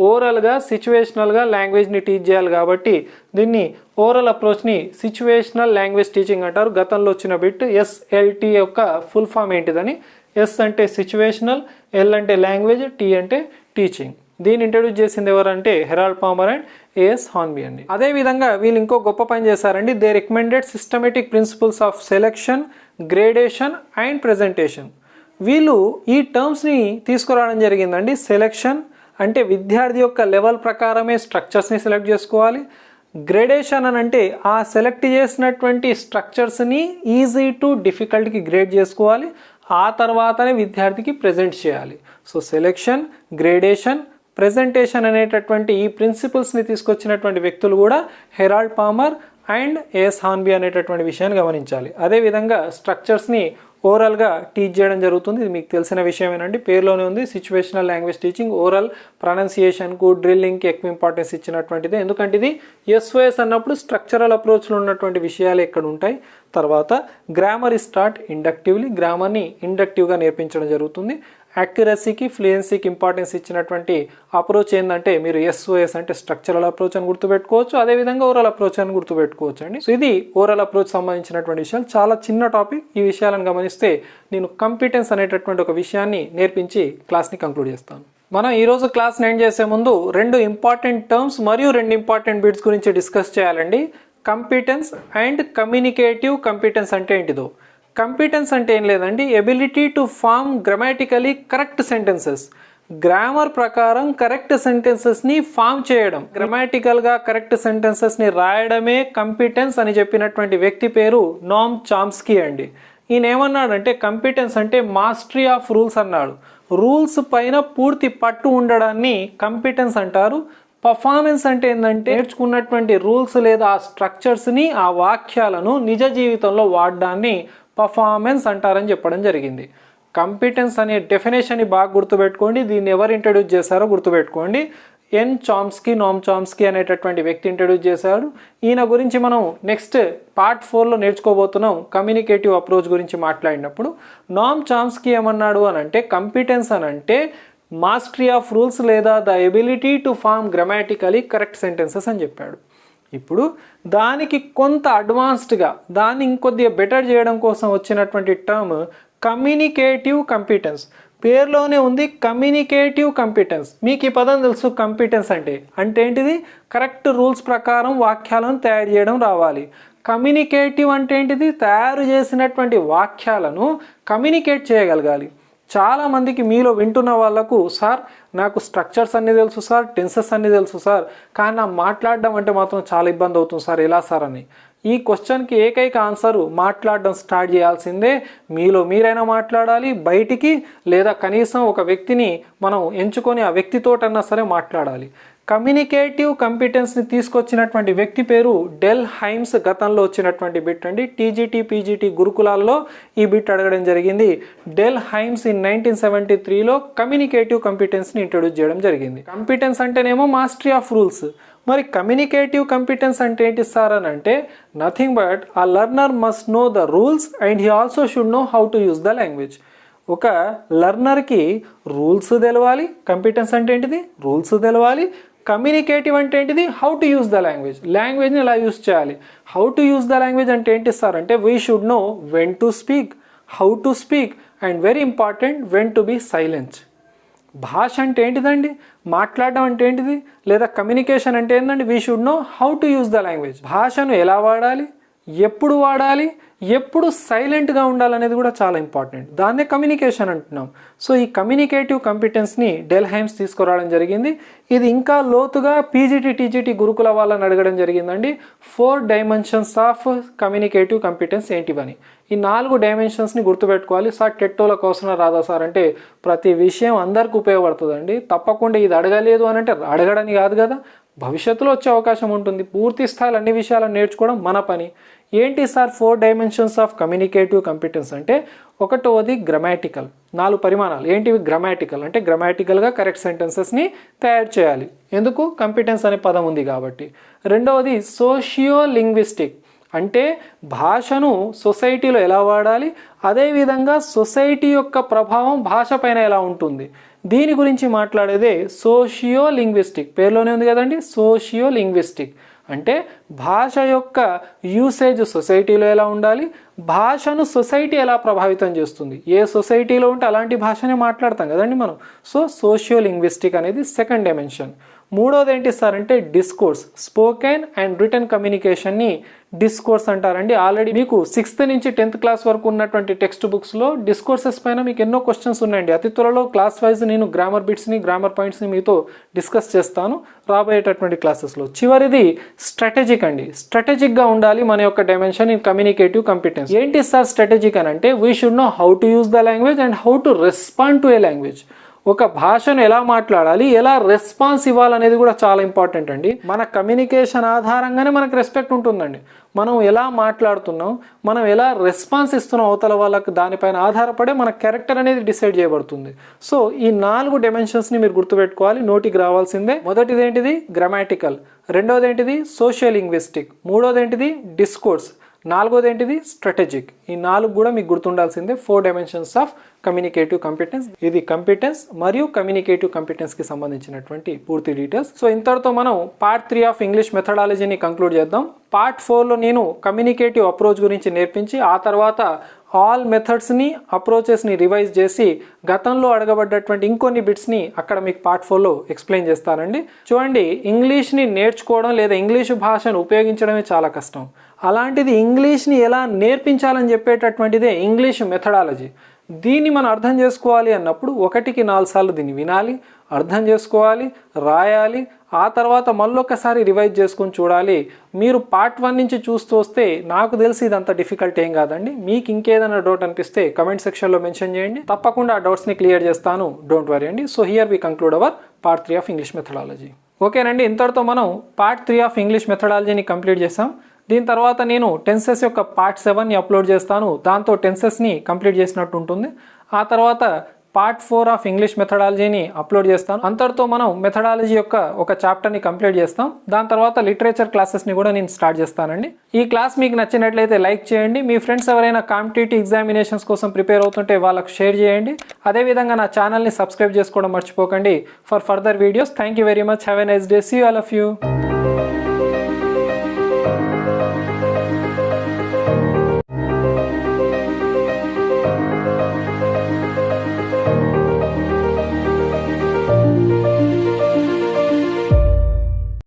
ఓరల్గా సిచ్యువేషనల్గా లాంగ్వేజ్ని టీచ్ చేయాలి కాబట్టి దీన్ని ఓరల్ అప్రోచ్ని సిచ్యువేషనల్ లాంగ్వేజ్ టీచింగ్ అంటారు. గతంలో వచ్చిన బిట్ SLT యొక్క ఫుల్ ఫామ్ ఏంటిదని. S అంటే సిచ్యువేషనల్, L అంటే లాంగ్వేజ్, T అంటే టీచింగ్. దీన్ని ఇంట్రడ్యూస్ చేసింది ఎవరంటే Harold Palmer and AS Hornby అండి. అదేవిధంగా వీళ్ళు ఇంకో గొప్ప పని చేశారండి. They recommended systematic principles of selection, gradation and presentation. వీళ్ళు ఈ టర్మ్స్ని తీసుకురావడం జరిగిందండి. సెలెక్షన్ అంటే విద్యార్థి యొక్క లెవెల్ ప్రకారమే స్ట్రక్చర్స్ని సెలెక్ట్ చేసుకోవాలి. గ్రేడేషన్ అని అంటే ఆ సెలెక్ట్ చేసినటువంటి స్ట్రక్చర్స్ని ఈజీ టు డిఫికల్ట్కి గ్రేడ్ చేసుకోవాలి. ఆ తర్వాతనే విద్యార్థికి ప్రజెంట్ చేయాలి. సో సెలెక్షన్, గ్రేడేషన్, ప్రెజెంటేషన్ అనేటటువంటి ఈ ప్రిన్సిపల్స్ని తీసుకొచ్చినటువంటి వ్యక్తులు కూడా హెరాల్డ్ పామర్ అండ్ AS హార్న్బీ అనేటటువంటి విషయాన్ని గమనించాలి. అదేవిధంగా స్ట్రక్చర్స్ని ఓరల్గా టీచ్ చేయడం జరుగుతుంది. ఇది మీకు తెలిసిన విషయమేనండి, పేరులోనే ఉంది. సిచ్యువేషనల్ లాంగ్వేజ్ టీచింగ్ ఓరల్ ప్రొనౌన్సియేషన్కు, డ్రిల్లింగ్కి ఎక్కువ ఇంపార్టెన్స్ ఇచ్చినటువంటిది. ఎందుకంటే ఇది SOS అన్నప్పుడు స్ట్రక్చరల్ అప్రోచ్లో ఉన్నటువంటి విషయాలు ఎక్కడ ఉంటాయి. తర్వాత గ్రామర్ స్టార్ట్ ఇండక్టివ్లీ, గ్రామర్ని ఇండక్టివ్గా నేర్పించడం జరుగుతుంది. యాక్యురసీకి ఫ్లూయెన్సీకి ఇంపార్టెన్స్ ఇచ్చినటువంటి అప్రోచ్ ఏంటంటే మీరు ఎస్ఓఎస్ అంటే స్ట్రక్చరల్ అప్రోచ్ అని గుర్తుపెట్టుకోవచ్చు, అదేవిధంగా ఓరల్ అప్రోచ్ అని గుర్తుపెట్టుకోవచ్చు అండి. సో ఇది ఓరల్ అప్రోచ్ సంబంధించినటువంటి విషయాలు, చాలా చిన్న టాపిక్. ఈ విషయాలను గమనిస్తే నేను కంపిటెన్స్ అనేటటువంటి ఒక విషయాన్ని నేర్పించి క్లాస్ని కంక్లూడ్ చేస్తాను. మనం ఈరోజు క్లాస్ని ఎండ్ చేసే ముందు 2 ఇంపార్టెంట్ టర్మ్స్ మరియు 2 ఇంపార్టెంట్ బిట్స్ గురించి డిస్కస్ చేయాలండి. కంపిటెన్స్ అండ్ కమ్యూనికేటివ్ కంపిటెన్స్ అంటే ఏంటిదో. కంపిటెన్స్ అంటే ఏం లేదండి, ability to form grammatically correct sentences. Grammar ప్రకారం కరెక్ట్ సెంటెన్సెస్ని ఫామ్ చేయడం, గ్రామాటికల్గా కరెక్ట్ సెంటెన్సెస్ని రాయడమే కంపిటెన్స్ అని చెప్పినటువంటి వ్యక్తి పేరు నోమ్ చామ్స్కీ అండి. ఈయన ఏమన్నాడంటే కంపిటెన్స్ అంటే మాస్టరీ ఆఫ్ రూల్స్ అన్నాడు. రూల్స్ పైన పూర్తి పట్టు ఉండడాన్ని కంపిటెన్స్ అంటారు. పర్ఫార్మెన్స్ అంటే ఏంటంటే నేర్చుకున్నటువంటి రూల్స్ లేదా ఆ స్ట్రక్చర్స్ని, ఆ వాక్యాలను నిజ జీవితంలో వాడడాన్ని పర్ఫార్మెన్స్ అంటారని చెప్పడం జరిగింది. కంపిటెన్స్ అనే డెఫినేషన్ని బాగా గుర్తుపెట్టుకోండి. దీన్ని ఎవరు ఇంట్రడ్యూస్ చేశారో గుర్తుపెట్టుకోండి. నోమ్ చామ్స్కీ అనేటటువంటి వ్యక్తి ఇంట్రడ్యూస్ చేశాడు. ఈయన గురించి మనం నెక్స్ట్ పార్ట్ 4లో నేర్చుకోబోతున్నాం. కమ్యూనికేటివ్ అప్రోచ్ గురించి మాట్లాడినప్పుడు నోమ్ చామ్స్కీ ఏమన్నాడు అని అంటే కంపిటెన్స్ అని అంటే మాస్టరీ ఆఫ్ రూల్స్ లేదా the ability to form grammatically correct sentences అని చెప్పాడు. ఇప్పుడు దానికి కొంత అడ్వాన్స్డ్గా దాన్ని ఇంకొద్దిగా బెటర్ చేయడం కోసం వచ్చినటువంటి టర్మ్ కమ్యూనికేటివ్ కంపిటెన్స్. పేరులోనే ఉంది కమ్యూనికేటివ్ కంపిటెన్స్. మీకు ఈ పదం తెలుసు. కంపిటెన్స్ అంటే ఏంటిది? కరెక్ట్ రూల్స్ ప్రకారం వాక్యాలను తయారు చేయడం రావాలి. కమ్యూనికేటివ్ అంటే ఏంటిది? తయారు చేసినటువంటి వాక్యాలను కమ్యూనికేట్ చేయగలగాలి. చాలామందికి మీలో వింటున్న వాళ్ళకు సార్ నాకు స్ట్రక్చర్స్ అన్నీ తెలుసు సార్, టెన్సెస్ అన్నీ తెలుసు సార్, కానీ నా మాట్లాడడం అంటే మాత్రం చాలా ఇబ్బంది అవుతుంది సార్, ఎలా సార్ అని. ఈ క్వశ్చన్కి ఏకైక ఆన్సరు మాట్లాడడం స్టార్ట్ చేయాల్సిందే. మీలో మీరైనా మాట్లాడాలి బయటికి, లేదా కనీసం ఒక వ్యక్తిని మనం ఎంచుకొని ఆ వ్యక్తితోటన్నా సరే మాట్లాడాలి. కమ్యూనికేటివ్ కంపిటెన్స్ని తీసుకొచ్చినటువంటి వ్యక్తి పేరు డెల్ హైమ్స్. గతంలో వచ్చినటువంటి బిట్ అండి. టీజీటీ పీజీటీ గురుకులాల్లో ఈ బిట్ అడగడం జరిగింది. డెల్ హైమ్స్ ఇన్ 1973లో కమ్యూనికేటివ్ కంపిటెన్స్ని ఇంట్రొడ్యూస్ చేయడం జరిగింది. కంపిటెన్స్ అంటేనేమో మాస్టరీ ఆఫ్ రూల్స్. మరి కమ్యూనికేటివ్ కంపిటెన్స్ అంటే ఏంటి సార్ అని అంటే నథింగ్ బట్ ఆ learner must know the rules and he also should know how to use the language. ఒక లర్నర్కి రూల్స్ తెలవాలి. కంపిటెన్స్ అంటే ఏంటిది? రూల్స్ తెలవాలి. కమ్యూనికేటివ్ అంటే ఏంటిది? How to use the language. లాంగ్వేజ్ని ఎలా యూజ్ చేయాలి. How to use the language అంటే ఏంటి సార్ అంటే we should know when to speak, how to speak and very important when to be silent. భాష అంటే ఏంటిదండి? మాట్లాడడం అంటే ఏంటిది? లేదా కమ్యూనికేషన్ అంటే ఏంటంటే we should know how to use the language. భాషను ఎలా వాడాలి, ఎప్పుడు వాడాలి, ఎప్పుడు సైలెంట్గా ఉండాలనేది కూడా చాలా ఇంపార్టెంట్. దాన్నే కమ్యూనికేషన్ అంటున్నాం. సో ఈ కమ్యూనికేటివ్ కంపిటెన్స్ని డెల్ హైమ్స్ తీసుకురావడం జరిగింది. ఇది ఇంకా లోతుగా పీజీటీ టీజీటీ గురుకుల వాళ్ళని అడగడం జరిగిందండి. 4 డైమెన్షన్స్ ఆఫ్ కమ్యూనికేటివ్ కంపిటెన్స్ ఏంటివని. ఈ 4 డైమెన్షన్స్ని గుర్తుపెట్టుకోవాలి. సార్ టెట్టోల కోసం రాదా సార్ అంటే ప్రతి విషయం అందరికి ఉపయోగపడుతుందండి. తప్పకుండా ఇది అడగలేదు అని అంటే అడగడని కాదు కదా, భవిష్యత్తులో వచ్చే అవకాశం ఉంటుంది. పూర్తి స్థాయిలో అన్ని విషయాలను నేర్చుకోవడం మన పని. ఏంటి sir 4 dimensions of communicative competence అంటే ఒకటోది గ్రామాటికల్. 4 పరిమాణాలు ఏంటివి? గ్రామాటికల్ అంటే గ్రామాటికల్గా కరెక్ట్ సెంటెన్సెస్ని తయారు చేయాలి. ఎందుకు? కంపిటెన్స్ అనే పదం ఉంది కాబట్టి. రెండవది సోషియో లింగ్విస్టిక్ అంటే భాషను సొసైటీలో ఎలా వాడాలి, అదేవిధంగా సొసైటీ యొక్క ప్రభావం భాష పైన ఎలా ఉంటుంది, దీని గురించి మాట్లాడేదే సోషియో లింగ్విస్టిక్. పేరులోనే ఉంది కదండి, సోషియో లింగ్విస్టిక్. అంటే భాష యొక్క యూసేజ్ సొసైటీలో ఎలా ఉండాలి, భాషను సొసైటీ ఎలా ప్రభావితం చేస్తుంది, ఏ సొసైటీలో ఉంటే అలాంటి భాషనే మాట్లాడతాం కదండి మనం. సో సోషియో లింగ్విస్టిక్ అనేది సెకండ్ డైమెన్షన్. మూడోది ఏంటి సార్ అంటే డిస్కోర్స్. స్పోకెన్ అండ్ రిటన్ కమ్యూనికేషన్ని డిస్కోర్స్ అంటారండి. ఆల్రెడీ మీకు 6th నుంచి 10th క్లాస్ వరకు ఉన్నటువంటి టెక్స్ట్ బుక్స్లో డిస్కోర్సెస్ పైన మీకు ఎన్నో క్వశ్చన్స్ ఉన్నాయండి. అతి త్వరలో క్లాస్ వైజ్ నేను గ్రామర్ బిట్స్ని, గ్రామర్ పాయింట్స్ని మీతో డిస్కస్ చేస్తాను రాబోయేటటువంటి క్లాసెస్లో. చివరిది స్ట్రాటజిక్ అండి. స్ట్రాటజిక్గా ఉండాలి మన యొక్క డైమెన్షన్ ఇన్ కమ్యూనికేటివ్ కంపిటెన్స్. ఏంటి సార్ స్ట్రాటజిక్ అని అంటే we should know how to use the language and how to respond to A language. ఒక భాషను ఎలా మాట్లాడాలి, ఎలా రెస్పాన్స్ ఇవ్వాలనేది కూడా చాలా ఇంపార్టెంట్ అండి. మన కమ్యూనికేషన్ ఆధారంగానే మనకు రెస్పెక్ట్ ఉంటుందండి. మనం ఎలా మాట్లాడుతున్నాం, మనం ఎలా రెస్పాన్స్ ఇస్తున్నాం అవతల వాళ్ళకి, దానిపైన ఆధారపడే మన క్యారెక్టర్ అనేది డిసైడ్ చేయబడుతుంది. సో ఈ 4 డైమెన్షన్స్ని మీరు గుర్తుపెట్టుకోవాలి, నోటికి రావాల్సిందే. మొదటిది ఏంటిది? గ్రామాటికల్. రెండోది ఏంటిది? Socio linguistic. మూడోది ఏంటిది? డిస్కోర్స్. నాలుగోది ఏంటిది స్ట్రాటజిక్. ఈ 4 కూడా మీకు గుర్తుండాల్సిందే. 4 డైమెన్షన్స్ ఆఫ్ కమ్యూనికేటివ్ కంపిటెన్స్. ఇది కంపిటెన్స్ మరియు కమ్యూనికేటివ్ కంపిటెన్స్ కి సంబంధించినటువంటి పూర్తి డీటెయిల్స్. సో ఇంతటితో మనం పార్ట్ 3 ఆఫ్ ఇంగ్లీష్ మెథడాలజీని కంక్లూడ్ చేద్దాం. పార్ట్ 4లో నేను కమ్యూనికేటివ్ అప్రోచ్ గురించి నేర్పించి ఆ తర్వాత ఆల్ మెథడ్స్ని అప్రోచెస్ని రివైజ్ చేసి గతంలో అడగబడ్డటువంటి ఇంకొన్ని బిట్స్ని అక్కడ మీకు పార్ట్ 4లో ఎక్స్ప్లెయిన్ చేస్తానండి. చూడండి, ఇంగ్లీష్ని నేర్చుకోవడం లేదా ఇంగ్లీషు భాషను ఉపయోగించడమే చాలా కష్టం. అలాంటిది ఇంగ్లీష్ని ఎలా నేర్పించాలని చెప్పేటటువంటిదే ఇంగ్లీష్ మెథడాలజీ. దీన్ని మనం అర్థం చేసుకోవాలి అన్నప్పుడు 1కి 4 సార్లు దీన్ని వినాలి, అర్థం చేసుకోవాలి, రాయాలి, ఆ తర్వాత మళ్ళొక్కసారి రివైజ్ చేసుకొని చూడాలి. మీరు పార్ట్ 1 నుంచి చూస్తూ వస్తే నాకు తెలిసి ఇదంత డిఫికల్ట్ ఏం కాదండి. మీకు ఇంకేదైనా డౌట్ అనిపిస్తే కమెంట్ సెక్షన్లో మెన్షన్ చేయండి, తప్పకుండా ఆ డౌట్స్ని క్లియర్ చేస్తాను. డోంట్ వరీ అండి. So here we conclude our part 3 of English methodology. ఓకేనండి, ఇంతటితో మనం పార్ట్ 3 ఆఫ్ ఇంగ్లీష్ మెథడాలజీని కంప్లీట్ చేసాం. దీని తర్వాత నేను టెన్సెస్ యొక్క పార్ట్ 7ని అప్లోడ్ చేస్తాను. దాంతో టెన్సెస్ని కంప్లీట్ చేసినట్టు ఉంటుంది. ఆ తర్వాత పార్ట్ 4 ఆఫ్ ఇంగ్లీష్ మెథడాలజీని అప్లోడ్ చేస్తాను. అంతటితో మనం మెథడాలజీ యొక్క ఒక చాప్టర్ని కంప్లీట్ చేస్తాం. దాని తర్వాత లిటరేచర్ క్లాసెస్ని కూడా నేను స్టార్ట్ చేస్తానండి. ఈ క్లాస్ మీకు నచ్చినట్లయితే లైక్ చేయండి. మీ ఫ్రెండ్స్ ఎవరైనా కాంపిటేటివ్ ఎగ్జామినేషన్స్ కోసం ప్రిపేర్ అవుతుంటే వాళ్ళకు షేర్ చేయండి. అదేవిధంగా నా ఛానల్ని సబ్స్క్రైబ్ చేసుకోవడం మర్చిపోకండి. For further videos thank you very much. Have a nice day. See you all of you.